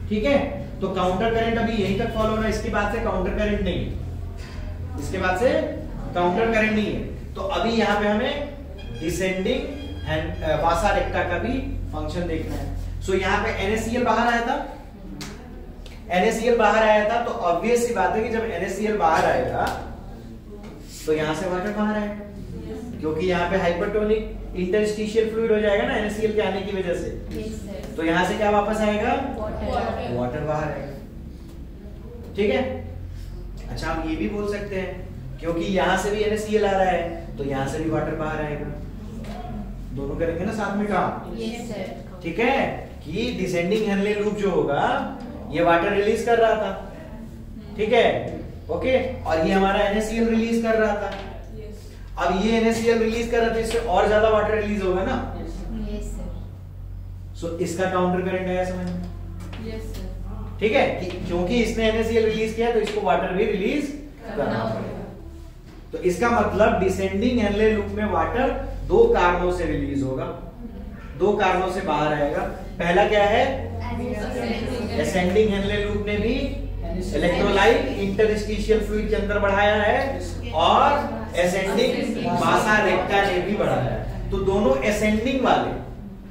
Speaker 1: ठीक है। तो काउंटर करंट अभी यहीं तक फॉलो होना, इसके बाद से काउंटर करंट नहीं है, इसके बाद से काउंटर करंट नहीं है। तो अभी यहाँ पे हमें डिसेंडिंग वासा रेक्टा का भी फंक्शन देखना है। सो यहाँ पे NaCl बाहर आया था, NaCl बाहर आया था, तो ऑब्वियस सी बात है कि जब NaCl बाहर आएगा तो यहाँ से वाटर बाहर आएगा, क्योंकि यहाँ पे हाइपरटोनिक इंटरस्टिशियल फ्लूइड हो जाएगा ना NaCl के आने की वजह से।
Speaker 2: Yes sir.
Speaker 1: तो यहाँ से क्या वापस आएगा?
Speaker 2: वाटर।
Speaker 1: वाटर बाहर आएगा। ठीक है। अच्छा, हम ये भी बोल सकते हैं क्योंकि यहाँ से भी NaCl आ रहा है तो यहाँ से भी वाटर बाहर आएगा, दोनों करेंगे ना साथ में काम।
Speaker 2: Yes sir.
Speaker 1: ठीक है। कि डिसेंडिंग हेनले लूप जो होगा ये वाटर रिलीज कर रहा था, ठीक है, ओके, और ये हमारा NaCl रिलीज कर रहा था। अब ये NaCl रिलीज कर रहा था, इससे और ज्यादा वाटर रिलीज होगा ना।
Speaker 2: Yes, sir.
Speaker 1: सो इसका काउंटर करंट आया समझ में?
Speaker 2: Yes, sir.
Speaker 1: ठीक है, कि क्योंकि इसने NaCl रिलीज किया तो इसको वाटर भी रिलीज करना पड़ेगा। तो इसका मतलब डिसेंडिंग हेनले लूप में वाटर दो कारणों से रिलीज होगा, दो कारणों से बाहर आएगा। पहला क्या है? असेंडिंग हेनले लूप ने भी इलेक्ट्रोलाइट इंटरस्टिशियल फ्लूइड के अंदर बढ़ाया है और असेंडिंग वासा रेक्टा ने भी बढ़ाया है। तो दोनों असेंडिंग वाले,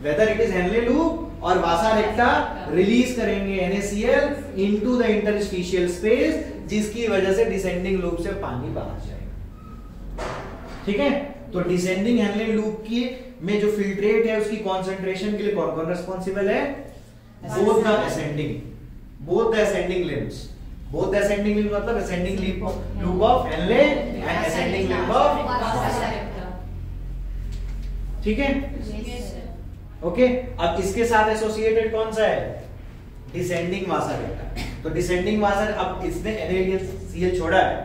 Speaker 1: whether it is Henle loop और वासा रेक्टा, रिलीज करेंगे NaCl into the interstitial space, जिसकी वजह से डिसेंडिंग लूप से पानी बाहर जाएगा। ठीक है, तो डिसेंडिंग हेनले लूप की में जो फिल्ट्रेट है उसकी कंसंट्रेशन के लिए कौन कौन रिस्पॉन्सिबल है? Both the ascending limbs. Both the ascending limbs मतलब ascending loop of Henle and ascending loop of, ठीक है।
Speaker 2: Yes, sir.
Speaker 1: ओके, अब इसके साथ एसोसिएटेड कौन सा है? डिसेंडिंग वासा रेक्टा। तो डिसेंडिंग वासा, अब इसने NaCl छोड़ा है,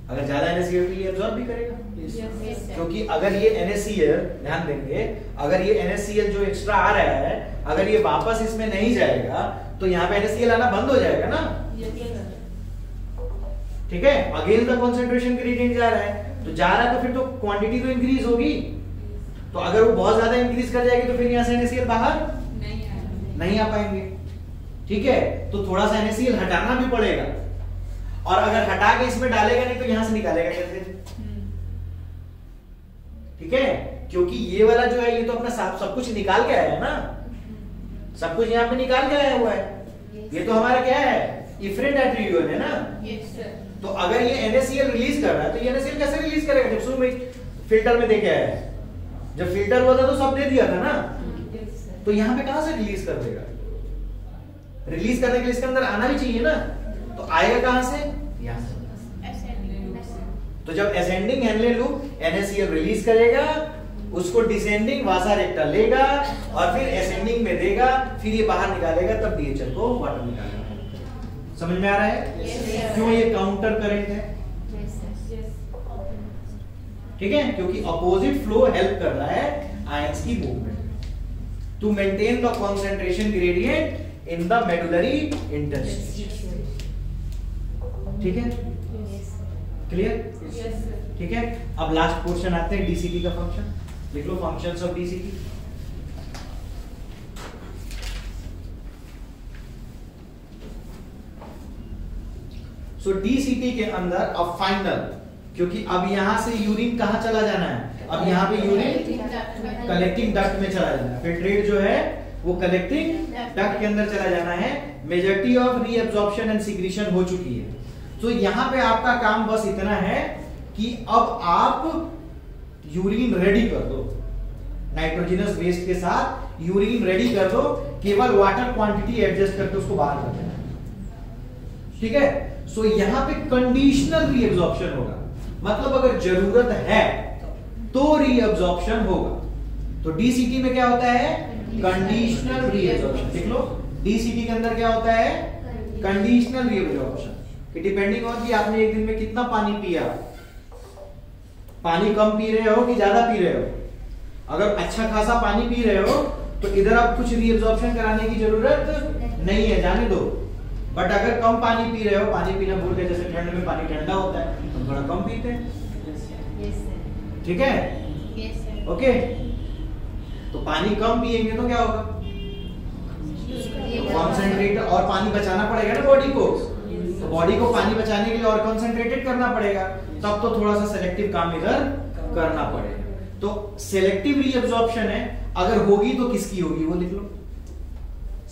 Speaker 1: अगर ज्यादा NaCl के लिए एब्सॉर्ब भी करेगा।
Speaker 2: Yes, sir.
Speaker 1: क्योंकि अगर ये NaCl, ध्यान देंगे, अगर ये NaCl जो एक्स्ट्रा आ रहा है, अगर ये वापस इसमें नहीं जाएगा तो यहाँ पे NaCl आना बंद हो जाएगा ना।
Speaker 2: Yes, sir.
Speaker 1: ठीक है, अगेन द कंसंट्रेशन ग्रेडियंट जा रहा है, तो जा रहा है तो फिर तो क्वांटिटी तो इंक्रीज होगी। तो अगर वो बहुत ज्यादा इंक्रीज कर जाएगी तो फिर यहाँ से NaCl बाहर नहीं आ पाएंगे। ठीक है, तो थोड़ा सा NaCl हटाना भी पड़ेगा, और अगर हटा के इसमें डालेगा नहीं तो यहां से निकालेगा कैसे? ठीक है, क्योंकि ये वाला जो है ये तो अपना सब कुछ निकाल के आया है ना, सब कुछ यहाँ पे निकाल के आया हुआ है। ये तो हमारा क्या है? इफरेंट एट्रिब्यूट है ना।
Speaker 2: Yes, sir.
Speaker 1: तो अगर ये NaCl रिलीज कर रहा है तो ये NaCl कैसे रिलीज करेगा? जब शुरू में फिल्टर में देके आया है, जब फिल्टर हुआ था तो सब दे दिया था ना,
Speaker 2: Yes, sir.
Speaker 1: तो यहाँ पे कहां से रिलीज कर देगा? रिलीज करने के लिए इसके अंदर आना भी चाहिए ना, तो आएगा कहां से? यहाँ से। तो जब ascending Henle loop NaCl release करेगा, उसको डिसेंडिंग वासा रेक्टा लेगा और फिर असेंडिंग में देगा, फिर ये बाहर निकालेगा, तब DHL को वाटर निकालेगा। समझ में आ रहा है?
Speaker 2: Yes, sir.
Speaker 1: क्यों ये काउंटर करंट है?
Speaker 2: Yes, sir.
Speaker 1: ठीक है, क्योंकि अपोजिट फ्लो हेल्प कर रहा है आयंस की movement to maintain the concentration gradient in the medullary interstitial. ठीक है,
Speaker 2: Yes, sir.
Speaker 1: Clear?
Speaker 2: Yes, sir.
Speaker 1: ठीक है, अब लास्ट पोर्शन आते हैं DCT का फंक्शन। लिख लो functions of DCT। So DCT के अंदर अब फाइनल, क्योंकि अब यहां से यूरिन कहां चला जाना है? अब यहाँ पे यूरिन कलेक्टिंग डक्ट में चला जाना है, फिल्ट्रेट जो है वो कलेक्टिंग डक्ट के अंदर चला जाना है। Majority of reabsorption and secretion हो चुकी है। तो यहाँ पे आपका काम बस इतना है कि अब आप यूरिन रेडी कर दो, नाइट्रोजनस वेस्ट के साथ यूरिन रेडी कर दो, केवल वाटर क्वांटिटी एडजस्ट करके उसको बाहर कर देना। ठीक है, सो यहाँ पे कंडीशनल रीअब्जॉर्प्शन होगा, मतलब अगर जरूरत है तो रीअब्जॉर्प्शन होगा। तो DCT में क्या होता है? Conditional reabsorption. देख लो, DCT के अंदर क्या होता है? कंडीशनल रीअब्जॉर्प्शन, कि डिपेंडिंग ऑन कि आपने एक दिन में कितना पानी पिया, पानी कम पी रहे हो कि ज्यादा पी रहे हो। अगर अच्छा खासा पानी पी रहे हो तो इधर आप कुछ रीअब्जॉर्प्शन कराने की जरूरत नहीं है, जाने दो। बट अगर कम पानी पी रहे हो, पानी पीना भूल गए, जैसे ठंड में पानी ठंडा होता है तो थोड़ा कम पीते हैं।
Speaker 2: Yes, sir.
Speaker 1: ठीक है,
Speaker 2: Yes, sir.
Speaker 1: ओके। तो पानी कम पिएंगे तो क्या होगा? कॉन्सेंट्रेट, और पानी बचाना पड़ेगा ना बॉडी को, तो बॉडी को पानी बचाने के लिए और कॉन्सेंट्रेटेड करना पड़ेगा, तब तो थोड़ा सा सेलेक्टिव काम इधर करना पड़ेगा। तो सेलेक्टिव रीअब्जॉर्प्शन है, अगर होगी तो किसकी होगी वो लिख लो।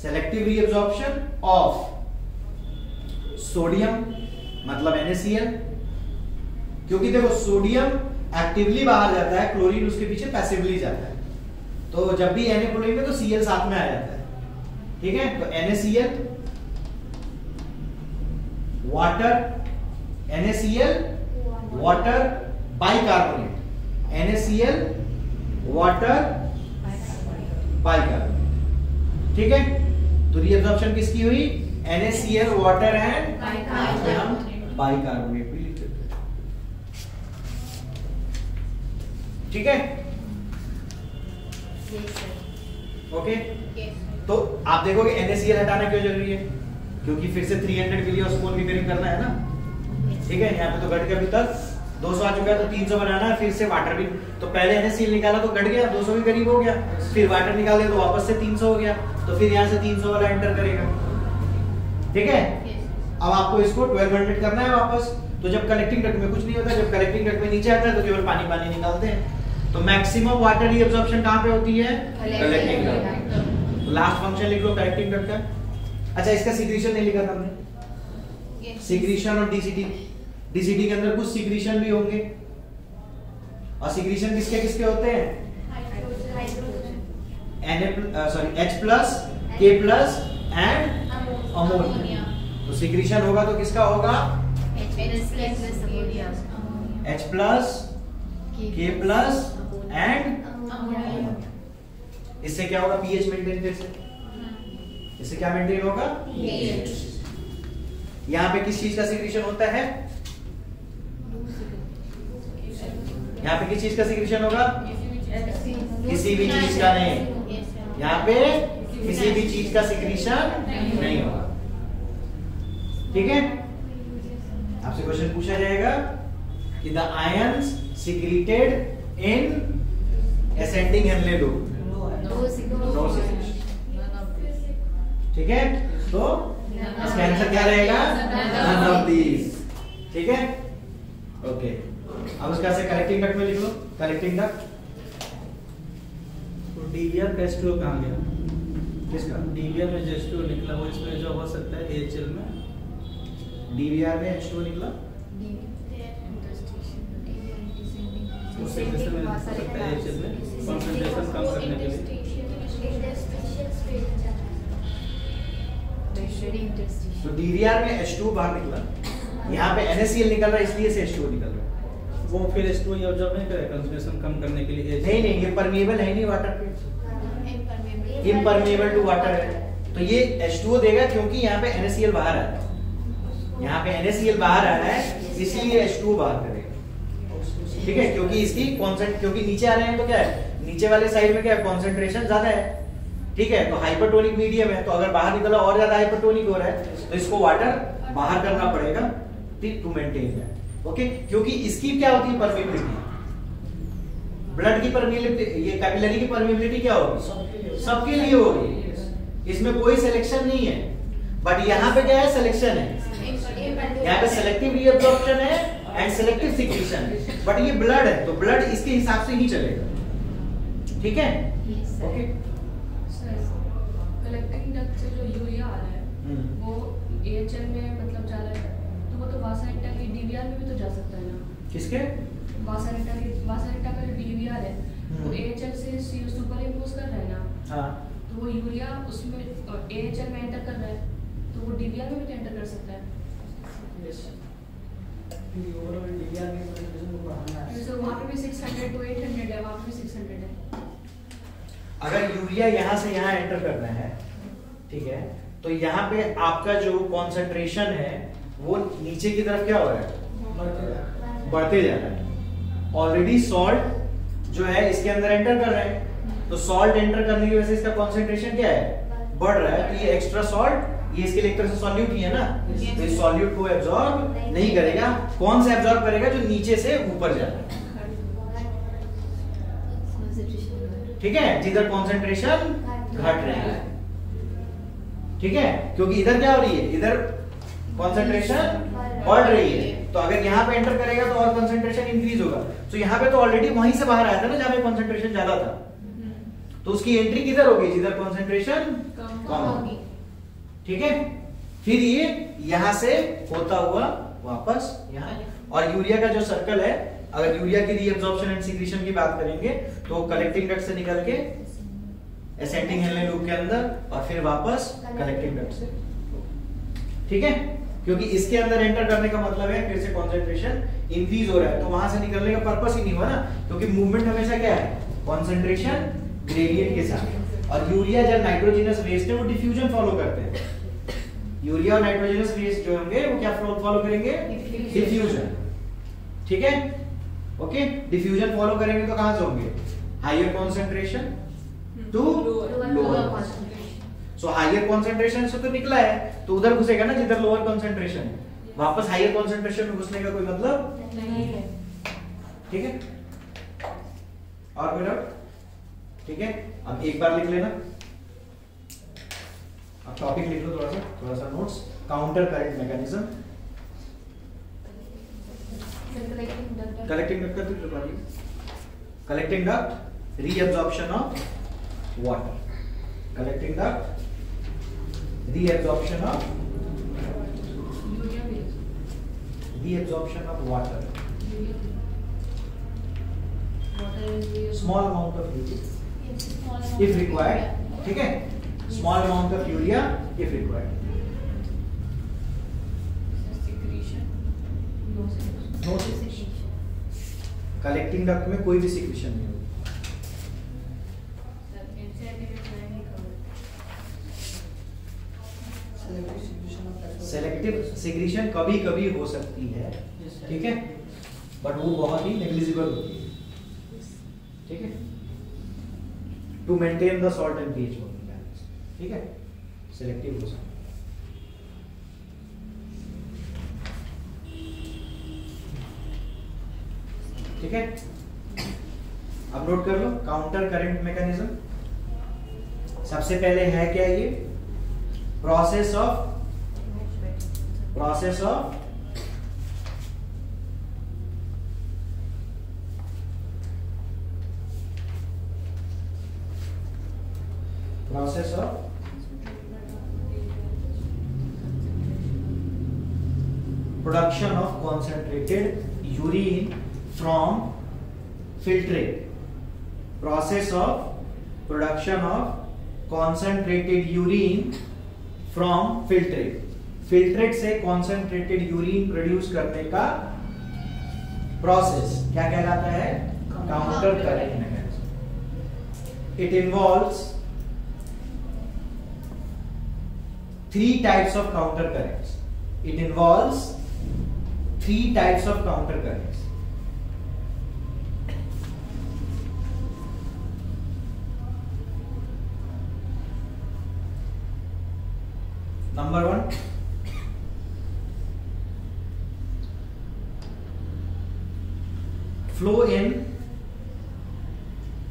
Speaker 1: सेलेक्टिव रीअब्जॉर्प्शन ऑफ सोडियम, मतलब NaCl, क्योंकि देखो सोडियम एक्टिवली बाहर जाता है, क्लोरीन उसके पीछे पैसिवली जाता है। तो जब भी Na बोलेंगे तो Cl साथ में आ जाता है। ठीक है, तो NaCl, water, NaCl, water, bicarbonate, NaCl, water, bicarbonate. ठीक है, तो रीअब्जॉर्प्शन किसकी हुई? NaCl, वाटर एंड, हम बाइकार्बोनेट भी लिख देते हैं। ठीक है,
Speaker 2: Yes, sir.
Speaker 1: Okay.
Speaker 2: Yes, sir.
Speaker 1: तो आप देखोगे NaCl हटाना क्यों जरूरी है, क्योंकि फिर से 300 मिलियोस्मोल मीथेन करना है ना। ठीक है, यहाँ पे तो घट के अभी तक 200 आ चुका है, तो 300 बनाना है, फिर से वाटर भी। तो पहले NaCl निकाला तो घट गया, 200 के करीब हो गया, फिर वाटर निकाल दिया तो वापस से 300 हो गया, तो फिर यहाँ से 300 वाला एंटर करेगा। ठीक है,
Speaker 2: Yes, sir.
Speaker 1: अब आपको इसको 1200 करना है वापस। तो जब कलेक्टिंग डक्ट में कुछ नहीं होता, जब कलेक्टिंग डक्ट में नीचे आता है तो केवल पानी पानी निकालते हैं। तो मैक्सिमम वाटर रीअब्जॉर्प्शन कहाँ पे होती है, कलेक्टिंग डक्ट। तो लास्ट फंक्शन लिख लो कलेक्टिंग डक्ट का। अच्छा, इसका सीक्रेशन नहीं लिखा था हमने,
Speaker 2: Yes.
Speaker 1: सीक्रेशन और डीसीटी। डीसीटी के अंदर कुछ सीक्रेशन भी होंगे, और सीक्रेशन किसके किसके होते हैं, H plus, K plus and ammonia. तो सीक्रेशन होगा तो किसका होगा, H plus, K plus and. इससे क्या होगा, पीएच मेंटेन कैसे, इससे क्या मेंटेन होगा, यहाँ पे किस चीज का सीक्रेशन होता है, यहाँ पे किस चीज का सीक्रेशन होगा, किसी भी चीज का नहीं, यहाँ पे किसी भी चीज का सीक्रेशन नहीं होगा। ठीक है, आपसे क्वेश्चन पूछा जाएगा कि the ions secreted in ascending Henle loop, no secretion. ठीक है, तो इसका आंसर क्या रहेगा, नन ऑफ दीज। ठीक है, ओके। अब उसका से कलेक्टिंग डक्ट में लिख लो, कलेक्टिंग डक्ट।
Speaker 3: तो डीवीआर का H2O कहाँ गया,
Speaker 1: किसका,
Speaker 3: डीवीआर में जो H2O निकला वो इसमें जो हो सकता है AHL में,
Speaker 1: डीवीआर में H2O निकला,
Speaker 3: उससे जैसे में हो सकता है AHL में कंसंट्रेशन कम करने के लिए।
Speaker 1: तो डीवीआर में H2O बाहर निकला, यहाँ पे NaCl निकल रहा है इसलिए से H2O निकल रहा है।
Speaker 3: वो फिर H2O ऑब्जर्व नहीं करेगा कंसंट्रेशन कम करने के लिए
Speaker 1: नहीं नहीं, ये परमिएबल है नहीं वाटर पे, इम्परमिएबल टू वाटर है। तो ये H2O देगा क्योंकि यहाँ पे NaCl बाहर आ रहा है, यहाँ पे NaCl बाहर आ रहा है इसलिए H2O बाहर करेगा। ठीक है, क्योंकि इसकी कॉन्सेंट, क्योंकि नीचे आ रहे हैं तो क्या है, नीचे वाले साइड में क्या है, कॉन्सेंट्रेशन ज्यादा है। ठीक है, तो हाइपरटोनिक मीडियम है, तो अगर बाहर निकला और ज्यादा हाइपरटोनिक हो रहा है तो इसको वाटर बाहर करना पड़ेगा टू मेंटेन दैट। ओके, क्योंकि इसकी क्या होती है, परमिएबिलिटी, ब्लड की परमिएबिलिटी, ये कैपिलरी की परमिएबिलिटी क्या होगी, सबके लिए होगी, इसमें कोई सिलेक्शन नहीं है। बट यहाँ पे क्या है, सिलेक्शन है, यहाँ पे सेलेक्टिव रीअब्जॉर्प्शन है एंड सेलेक्टिव सीक्रेशन है। बट ये ब्लड है तो ब्लड इसके हिसाब से ही चलेगा। ठीक है, ओके।
Speaker 4: कलेक्टिंग डक्ट से जो यूरिया आ रहा है वो AHL में मतलब जा रहा है, तो वो तो वासारेटा की DVR में भी तो जा सकता है ना।
Speaker 1: किसके,
Speaker 4: वासारेटा का जो DVR है वो AHL से सुपर इम्पोज कर रहा है ना।
Speaker 1: हाँ,
Speaker 4: तो वो यूरिया उसमें AHL में एंटर कर रहा है, तो वो DVR में भी तो एंटर कर सकता है। जैसे वहाँ पे भी 600 to 800 है, वहाँ पे भी 600 है।
Speaker 1: अगर यूरिया यहाँ से यहाँ एंटर करना है, ठीक है, तो यहाँ पे आपका जो कॉन्सेंट्रेशन है वो नीचे की तरफ क्या हो रहा है, बढ़ते जा रहा है। ऑलरेडी सॉल्ट जो है इसके अंदर एंटर कर रहे हैं, तो सॉल्ट एंटर करने की वजह से इसका कॉन्सेंट्रेशन क्या है, बढ़ रहा है। तो ये एक्स्ट्रा सॉल्ट, ये इसके लिए एक तरह से सॉल्यूट ही है ना, तो इस सॉल्यूट को एब्जॉर्ब नहीं करेगा। कौन सा एब्जॉर्ब करेगा, जो नीचे से ऊपर जा रहा है। ठीक है, जिधर कॉन्सेंट्रेशन घट रही है। ठीक है, क्योंकि इधर क्या हो रही है, इधर कॉन्सेंट्रेशन बढ़ रही है, तो अगर यहाँ पे एंटर करेगा तो और कॉन्सेंट्रेशन इंक्रीज होगा। तो यहाँ पे तो ऑलरेडी वहीं से बाहर आया था ना जहाँ पे कॉन्सेंट्रेशन ज्यादा था, तो उसकी एंट्री किधर होगी, जिधर कॉन्सेंट्रेशन कम होगी। ठीक है, फिर ये यहाँ से होता हुआ वापस यहाँ, और यूरिया का जो सर्कल है, अगर यूरिया की रीअब्जॉर्प्शन एंड सीक्रेशन की बात करेंगे तो कलेक्टिंग डक्ट से निकल के असेंडिंग हेनले लूप के अंदर और फिर वापस कलेक्टिंग डक्ट से। ठीक है, क्योंकि इसके अंदर एंटर करने का मतलब है फिर से कॉन्सेंट्रेशन इंक्रीज हो रहा है, तो वहां से निकलने का पर्पस ही नहीं हुआ ना, क्योंकि मूवमेंट हमेशा क्या है, कॉन्सेंट्रेशन ग्रेडियंट के साथ। और यूरिया जब नाइट्रोजनस वेस्ट है वो डिफ्यूजन फॉलो करते हैं, यूरिया और नाइट्रोजनस फेज जो होंगे वो क्या फॉलो करेंगे? डिफ्यूजन। ठीक है, ओके। डिफ्यूजन फॉलो करेंगे तो कहां से होंगे? Higher concentration to lower concentration. So higher concentration से तो निकला है तो उधर घुसेगा ना जिधर लोअर कॉन्सेंट्रेशन, वापस हायर कॉन्सेंट्रेशन में घुसने का कोई मतलब
Speaker 4: नहीं है।
Speaker 1: ठीक है, और कोई डाउट? ठीक है, अब एक बार लिख लेना, अब टॉपिक लिख लो थोड़ा सा notes. Counter current mechanism, collecting duct का तो collecting duct, reabsorption of water, collecting duct, reabsorption of water, small amount of urea if required, ठीक है, small amount of urea if required, no secretion, collecting duct में कोई भी secretion नहीं होगी। Selective secretion कभी कभी हो सकती है, ठीक है, बट वो बहुत ही नेग्लिजिबल होती है, ठीक है, to maintain the salt and pH balance, ठीक है, सिलेक्टिव हो सकता है। ठीक है, अब नोट कर लो काउंटर करंट मैकेनिज्म। सबसे पहले है क्या ये? Process of process of production of concentrated urine from filtrate, process of production of concentrated urine from filtrate, filtrate से कॉन्सेंट्रेटेड यूरिन प्रोड्यूस करने का प्रोसेस क्या कहलाता है? Counter current mechanism. It involves 3 types of counter currents. It involves 3 types of counter currents. Number 1, flow in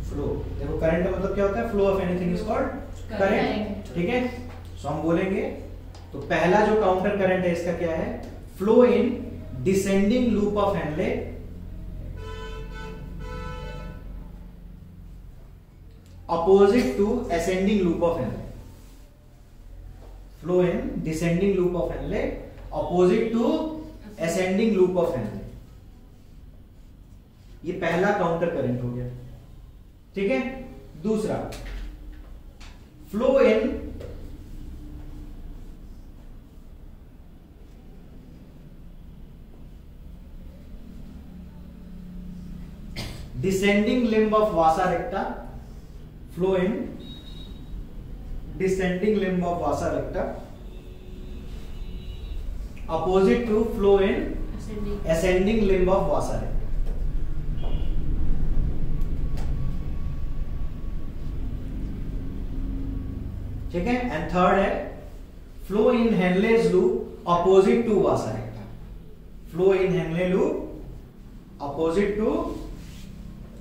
Speaker 1: flow. देखो current का मतलब क्या होता है? Flow of anything is called current, ठीक है। सो हम बोलेंगे तो पहला जो काउंटर करंट है इसका क्या है? Flow in descending loop of Henle opposite to ascending loop of Henle. Flow in descending loop of Henle opposite to ascending loop of Henle. ये पहला काउंटर करंट हो गया, ठीक है। दूसरा flow in descending limb of vasa recta, flow in descending limb of vasa recta opposite to flow in ascending limb of vasa recta. ठीक है। And third है flow in Henle's loop opposite to vasa recta, flow in Henle loop opposite to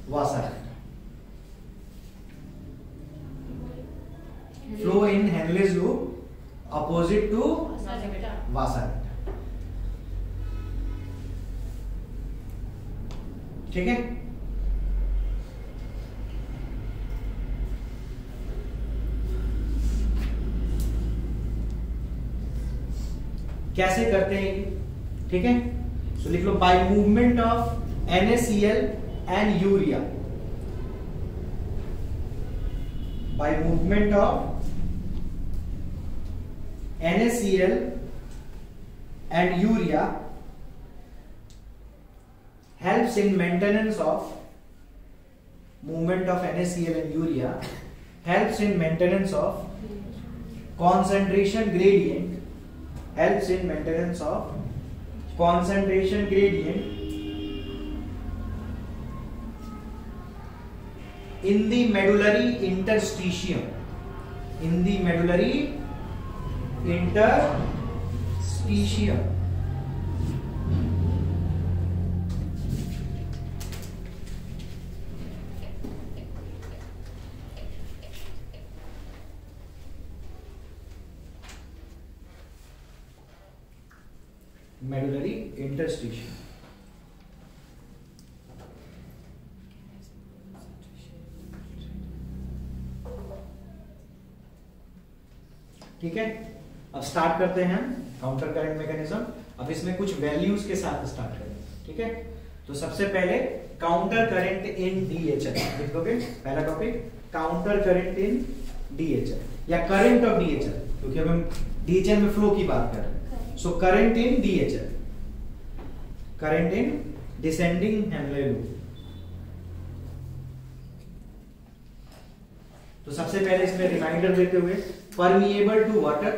Speaker 1: vasa recta, flow in Henle's loop opposite to vasa recta, ठीक है। कैसे करते हैं ये? ठीक है, सो लिख लो by movement of NaCl and urea, by movement of NaCl and urea helps in maintenance of movement of NaCl and urea helps in maintenance of concentration gradient helps in maintenance of concentration gradient in the medullary interstitium. In the medullary interstitium. Medullary interstitium. ठीक है, अब start करते हैं counter current mechanism. अब इसमें कुछ values के साथ स्टार्ट करें। ठीक है, तो सबसे पहले काउंटर करंट इन डीएचएल लिखोगे। पहला topic counter current in DHL या करंट ऑफ डीएचएल, क्योंकि अब हम डीएचएल में फ्लो की बात कर रहे हैं। So current in DHL, current in descending Henle loop. तो सबसे पहले इसमें रिमाइंडर देते हुए permeable to water,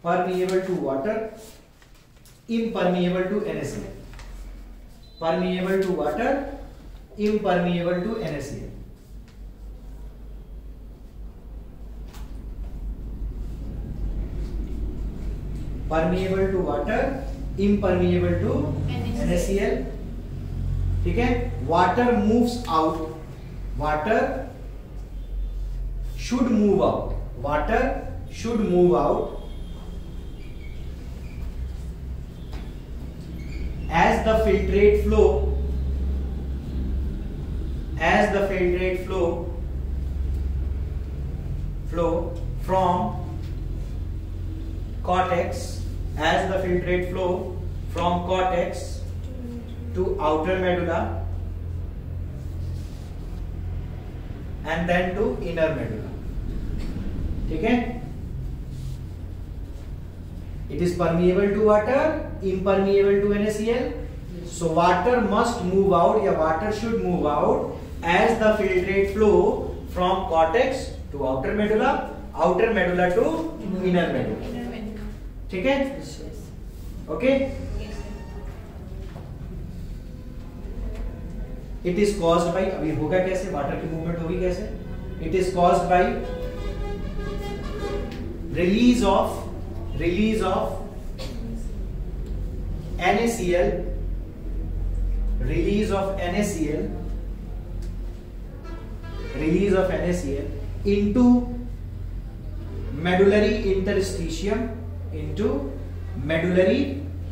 Speaker 1: permeable to water, impermeable to NaCl, permeable to water, impermeable to NaCl. Permeable to water, impermeable to NaCl. ठीक है, water moves out, water should move out, water should move out as the filtrate flow, as the filtrate flow from cortex, as the filtrate flow from cortex to outer medulla and then to inner medulla. ठीक है, it is permeable to water, impermeable to NaCl. So water must move out, या water should move out as the filtrate flow from cortex to outer medulla to inner medulla. ठीक है, okay. It is caused by, अभी होगा कैसे, water की movement होगी कैसे? It is caused by release of NaCl, release of NaCl into medullary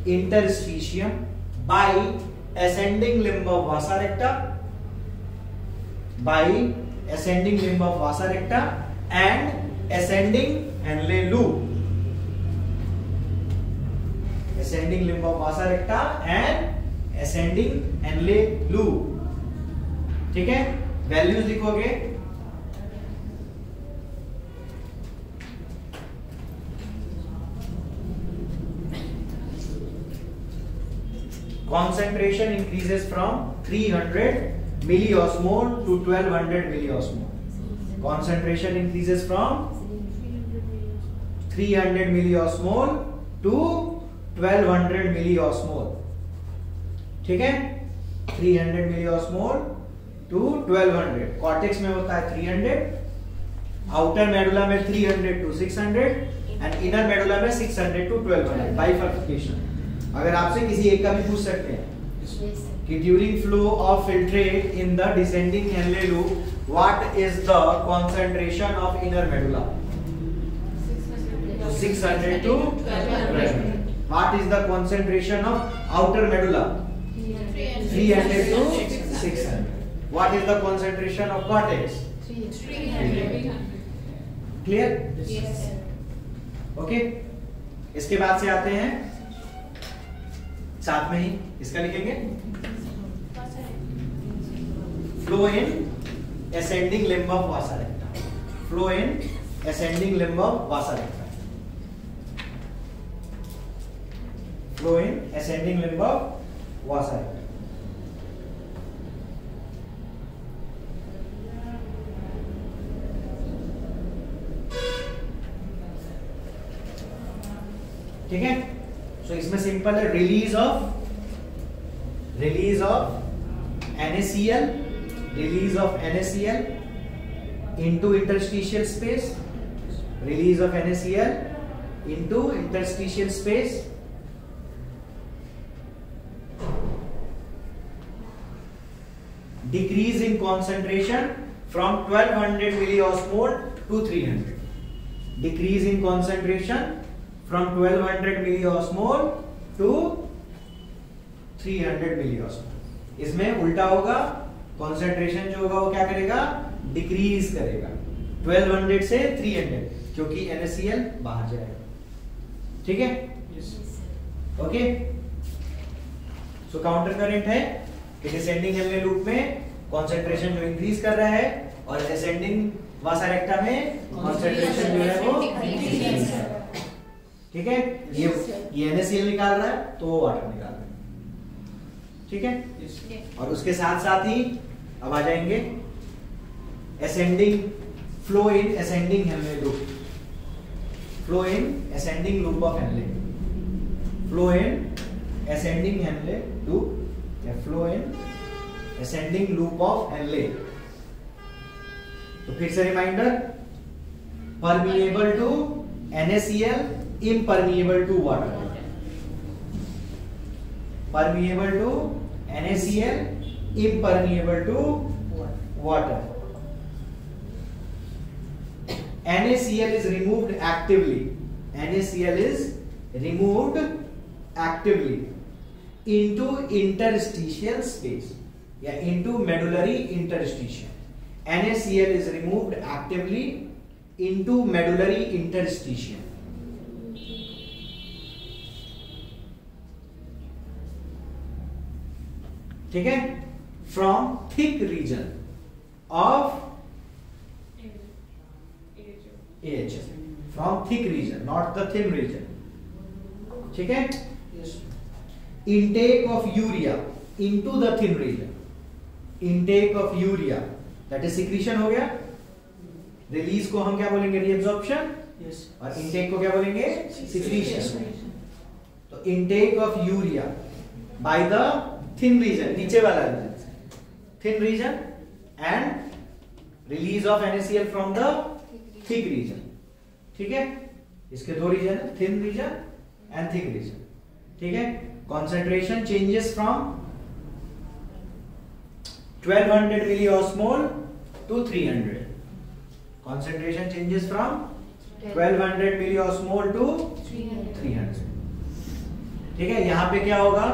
Speaker 1: interstitium by ascending limb of vasa recta, and ascending Henle loop, ascending limb of vasa recta and ascending Henle loop. ठीक है, values लिखोगे। Concentration increases from 300 milliosmol to 1200 milliosmol. Concentration increases from 300 milliosmol to 1200 milliosmol. ठीक है, 300 milliosmol to 1200। Cortex में होता है 300, outer medulla में 300 to 600 and inner medulla में 600 to 1200। बाइफर्केशन अगर आपसे किसी एक का भी पूछ सकते हैं कि during flow of filtrate in the descending Henle loop what is the concentration of inner medulla, 600 to 1200. What is the concentration of outer medulla? 300 to 600. What is the concentration of cortex? 300. Clear?
Speaker 2: Yes.
Speaker 1: Okay. इसके बाद से आते हैं, साथ में ही इसका लिखेंगे flow in ascending limb of vasa recta, flow in ascending limb of vasa recta, flow in ascending limb of vasa recta. ठीक है, सो इसमें सिंपल है, release of NaCl, release of NaCl into interstitial space, release of NaCl into interstitial space, decrease in concentration from 1200 milliosmol to 300, decrease in concentration from 1200 milliosmol to 300 milliosmol. इसमें उल्टा होगा, concentration जो होगा वो क्या करेगा, डिक्रीज करेगा 1200 से 300, क्योंकि NaCl बाहर जाएगा। ठीक है, ओके। सो काउंटर करंट है कि डिसेंडिंग हेनले लूप में कॉन्सेंट्रेशन जो इंक्रीज कर रहा है और असेंडिंग वासा रेक्टा में कॉन्सेंट्रेशन जो है वो डिक्रीज कर रहा है। ठीक है, ये NaCl निकाल रहा है तो वो वाटर निकाल रहा है। ठीक है, और उसके साथ साथ ही अब आ जाएंगे ascending flow in ascending Henle loop, flow in ascending loop of Henle, flow in ascending Henle loop, या flow in ascending loop of Henle। तो फिर से reminder, permeable to NaCl, impermeable to water, permeable to NaCl, impermeable to water। NaCl is removed actively, NaCl is removed actively into interstitial space या into medullary interstitium। NaCl is removed actively into medullary interstitium। ठीक है, from thick region of AHF, from thick region, not the thin region। ठीक है, intake of urea into the thin region, intake of urea that is secretion हो गया, release को हम क्या बोलेंगे, रीअब्जॉर्प्शन, और intake को क्या बोलेंगे, secretion। तो intake of urea by the thin region, नीचे वाला region, thin region, and release of NaCl from the thick region. ठीक है, इसके दो रीजन है, thin region and thick region. ठीक है, concentration changes from 1200 milliosmole to 300, concentration changes from 1200 milliosmole to 300। ठीक है, यहां पे क्या होगा,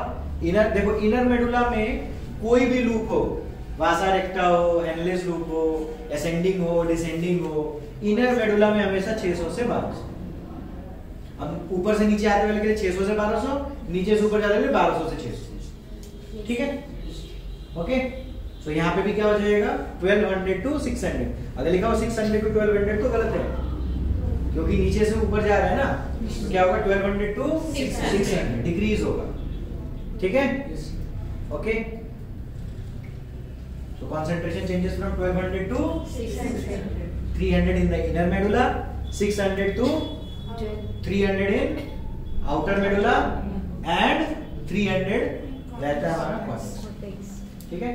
Speaker 1: इनर, देखो इनर मेडुला में कोई भी लूप हो, वासा रेक्टा हो, हेनलेस लूप हो, असेंडिंग हो, डिसेंडिंग हो, इनर मेडुला में हमेशा 600 से 1200। अब ऊपर से नीचे आते वाले के लिए 600 से 1200, नीचे से ऊपर जाने के लिए 1200 से 600। ठीक है, ओके। सो यहाँ पे भी क्या हो जाएगा, 1200 टू 600। अगर लिखा हो 600 टू 1200 तो गलत है, क्योंकि नीचे से ऊपर जा रहा है ना, तो क्या होगा, 1200 टू 600 डिक्रीज होगा। ठीक है, okay. So concentration changes from 1200 to 300 in the inner medulla, 600 to 300 in outer medulla, and 300 रहता है हमारा cortex। ठीक है,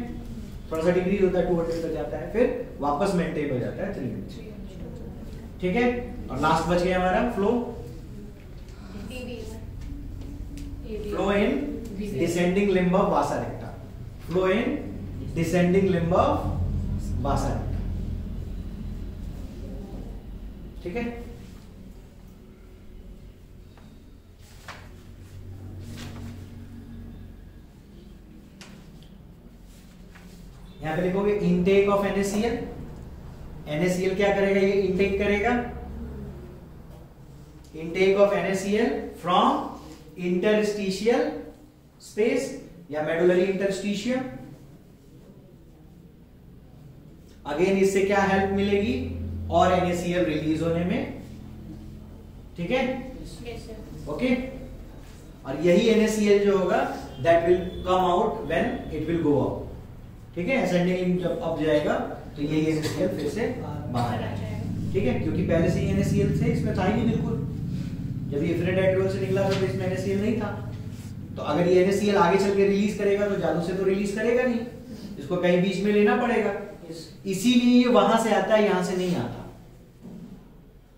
Speaker 1: थोड़ा सा डिक्रीज होता है, 200 तक जाता है, फिर वापस मेंटेन हो जाता है 300। ठीक है, और लास्ट बच गया हमारा flow, flow in descending limb of vasa recta, flow in descending limb of vasa recta. ठीक है, यहां पे लिखोगे इनटेक ऑफ NaCl। NaCl क्या करेगा, ये इनटेक करेगा, intake of NaCl from interstitial space या मेडुलरी इंटरस्टिशियम। अगेन इससे क्या हेल्प मिलेगी, और NaCl रिलीज होने में। ठीक है, ओके। और यही NaCl जो होगा that will come out when it will go out. ठीक है, असेंडिंग जब अप जाएगा तो यही NaCl फिर से बाहर आ जाएगा। ठीक है, क्योंकि पहले से ही NaCl से इसमें था ही नहीं बिल्कुल, जब ये एफिनिटी से निकला था तो इसमें NaCl नहीं था, तो अगर ये NaCl आगे चल के रिलीज करेगा तो जादू से तो रिलीज करेगा नहीं, इसको कहीं बीच में लेना पड़ेगा, इसीलिए ये वहां से आता है, यहां से नहीं आता।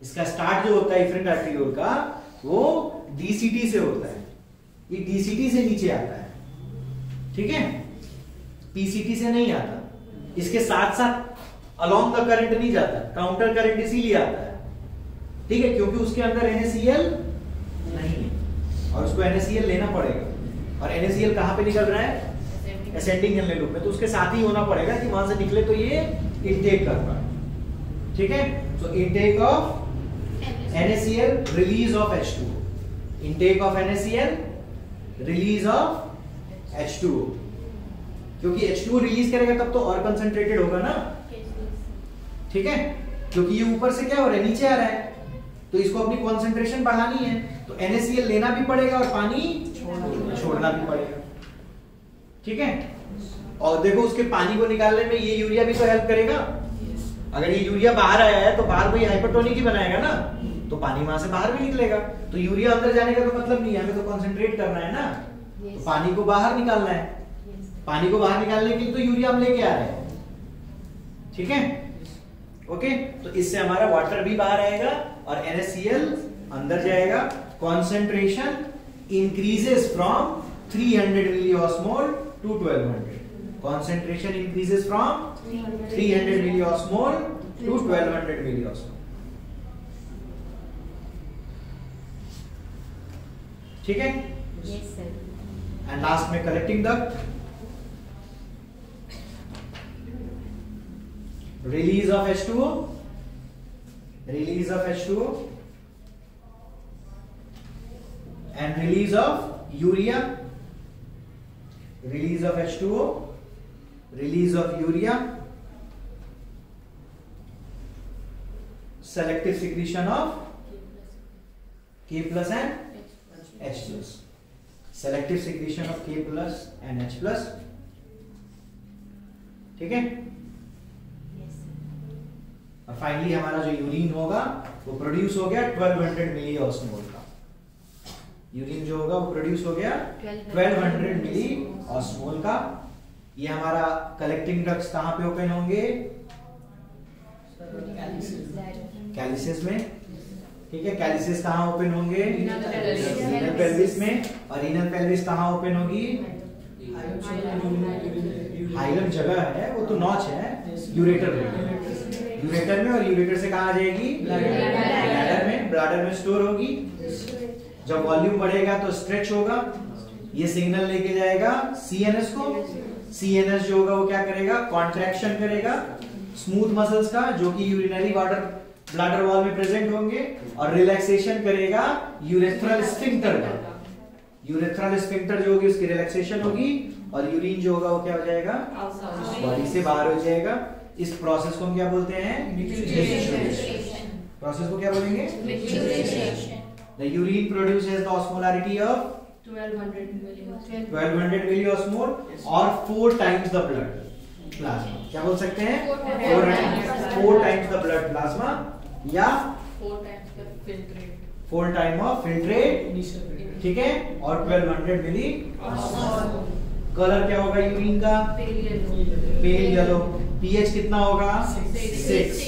Speaker 1: इसका स्टार्ट जो होता है एफिनिट आर्ट्रियोल का वो DCT से होता है, ये DCT से नीचे आता है, ठीक है, PCT से नहीं आता। इसके साथ साथ अलोंग द करंट नहीं जाता, काउंटर करंट इसीलिए आता है, ठीक है, क्योंकि उसके अंदर NaCl नहीं है और उसको NaCl लेना पड़ेगा। और NaCl कहां पे निकल रहा है? असेंडिंग इनले लूप में, तो उसके साथ ही होना पड़ेगा कि वहां से निकले तो ये इनटेक कर पाए, ठीक है। So intake of NaCl, release of H2O, intake of NaCl, release of H2O, क्योंकि H2O रिलीज करेगा तब तो और कंसंट्रेटेड होगा ना, ठीक है, क्योंकि ये ऊपर से क्या हो रहा है, नीचे आ रहा है, तो इसको अपनी कंसंट्रेशन बढ़ानी है, तो NaCl लेना भी पड़ेगा और पानी छोड़ना भी पड़ेगा, ठीक है। और देखो उसके पानी को निकालने में ये यूरिया भी तो हेल्प करेगा। अगर ये यूरिया बाहर आया है तो बाहर कोई हाइपरटोनिक ही बनाएगा ना, तो पानी वहां से बाहर भी निकलेगा, तो यूरिया अंदर जाने का तो मतलब नहीं है, हमें तो कंसंट्रेट करना है ना, तो पानी को बाहर निकालना है, पानी को बाहर निकालने के लिए तो यूरिया हम लेके आ रहे हैं, ठीक है, ओके। तो इससे हमारा वाटर भी बाहर आएगा और NaCl अंदर जाएगा। Concentration increases from 300 milliosmol to 1200, concentration increases from 300 milliosmol to 1200 milliosmol, ठीक है।
Speaker 2: Yes, sir.
Speaker 1: एंड लास्ट में collecting duct, release of H2O, release of H2O and release of urea, release of H2O, release of urea, selective secretion of K plus and H plus, selective secretion of K plus and H plus, ठीक है। और finally हमारा जो urine होगा वो produce हो गया 1200 milliosmole का, यूरिन जो होगा वो प्रोड्यूस हो गया 1200 मिलीऑस्मोल का। ये हमारा कलेक्टिंग डक्ट्स कहां पे ओपन होंगे? कैलिसेस में, ठीक है। कैलिसेस कहां ओपन होंगे? रीनल पेल्विस में। और रीनल पेल्विस कहां ओपन होगी? हाइलम जगह है, वो तो नॉच है यूरेटर में, यूरेटर में, और यूरेटर से कहां आ जाएगी? ब्लैडर में, ब्लैडर में स्टोर होगी। जब वॉल्यूम बढ़ेगा तो स्ट्रेच होगा, ये सिग्नल लेके जाएगा सीएनएस को, सीएनएस जो होगा वो क्या करेगा? कॉन्ट्रैक्शन करेगा स्मूथ मसल्स का जो कि यूरिनरी वाटर ब्लैडर वॉल में प्रेजेंट होंगे, और रिलैक्सेशन करेगा यूरेथ्रल स्फिंक्टर का। यूरेथ्रल स्फिंक्टर जो होगी उसकी रिलैक्सेशन होगी, और यूरिन जो होगा वो क्या हो जाएगा? बॉडी से बाहर हो जाएगा। इस प्रोसेस को हम क्या बोलते हैं? प्रोसेस को क्या बोलेंगे? The urine produces the osmolarity of 1200 milliosmol or 4 times the blood plasma. क्या बोल सकते हैं? 4 times the blood plasma या 4 टाइम ऑफ फिल्ट्रेट, ठीक है, और 1200 मिली। कलर क्या होगा यूरिन का? Pale yellow. पीएच कितना होगा? 6।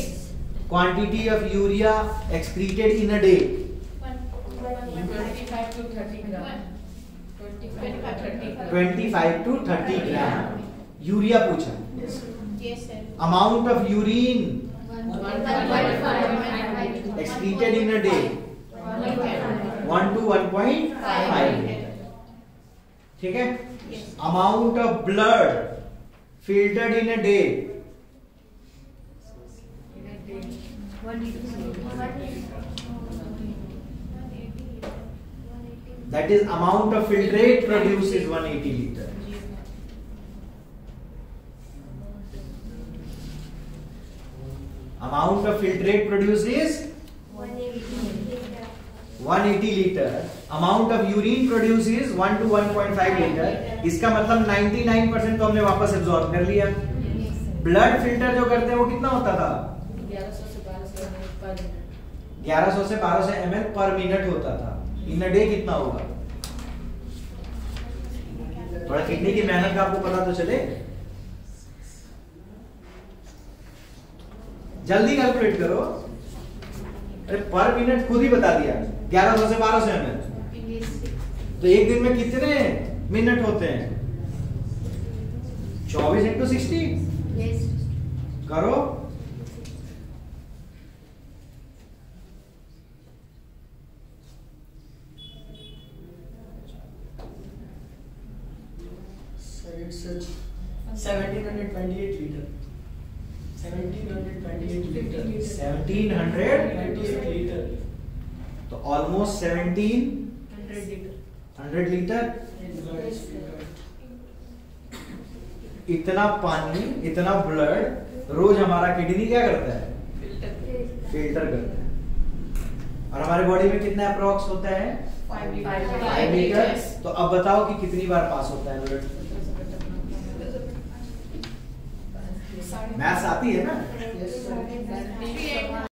Speaker 1: Quantity of urea excreted in a day? 25 to 30 gram urea पूछा। Amount of urine excreted in a day 1 to 1.5 litre, ठीक है। Amount of blood filtered in a day 180, that is amount of filtrate produced is 180 liter. Amount of filtrate produced is 180 liter. Amount of urine produced is 1 to 1.5 liter. इसका मतलब 99% तो हमने वापस absorb कर लिया। Blood filter जो करते हैं वो कितना होता था? 1100 से 1200 ml पर मिनट होता था। इन अ डे कितना होगा? थोड़ा किडनी की मेहनत का आपको पता तो चले। जल्दी कैलकुलेट करो। अरे पर मिनट खुद ही बता दिया, 1100 से 1200 ml। तो एक दिन में कितने मिनट होते हैं? 24 इंटू 60 करो।
Speaker 5: It's 1728 liter. 1728 liter.
Speaker 1: 1728
Speaker 5: liter.
Speaker 1: तो ऑलमोस्ट 1700 लीटर। इतना पानी, इतना ब्लड रोज हमारा किडनी क्या करता है? फिल्टर करता है। और हमारे बॉडी में कितना अप्रॉक्स होता है? 5 लीटर। तो अब बताओ कि कितनी बार पास होता है ब्लड? मैथ्स आती है ना?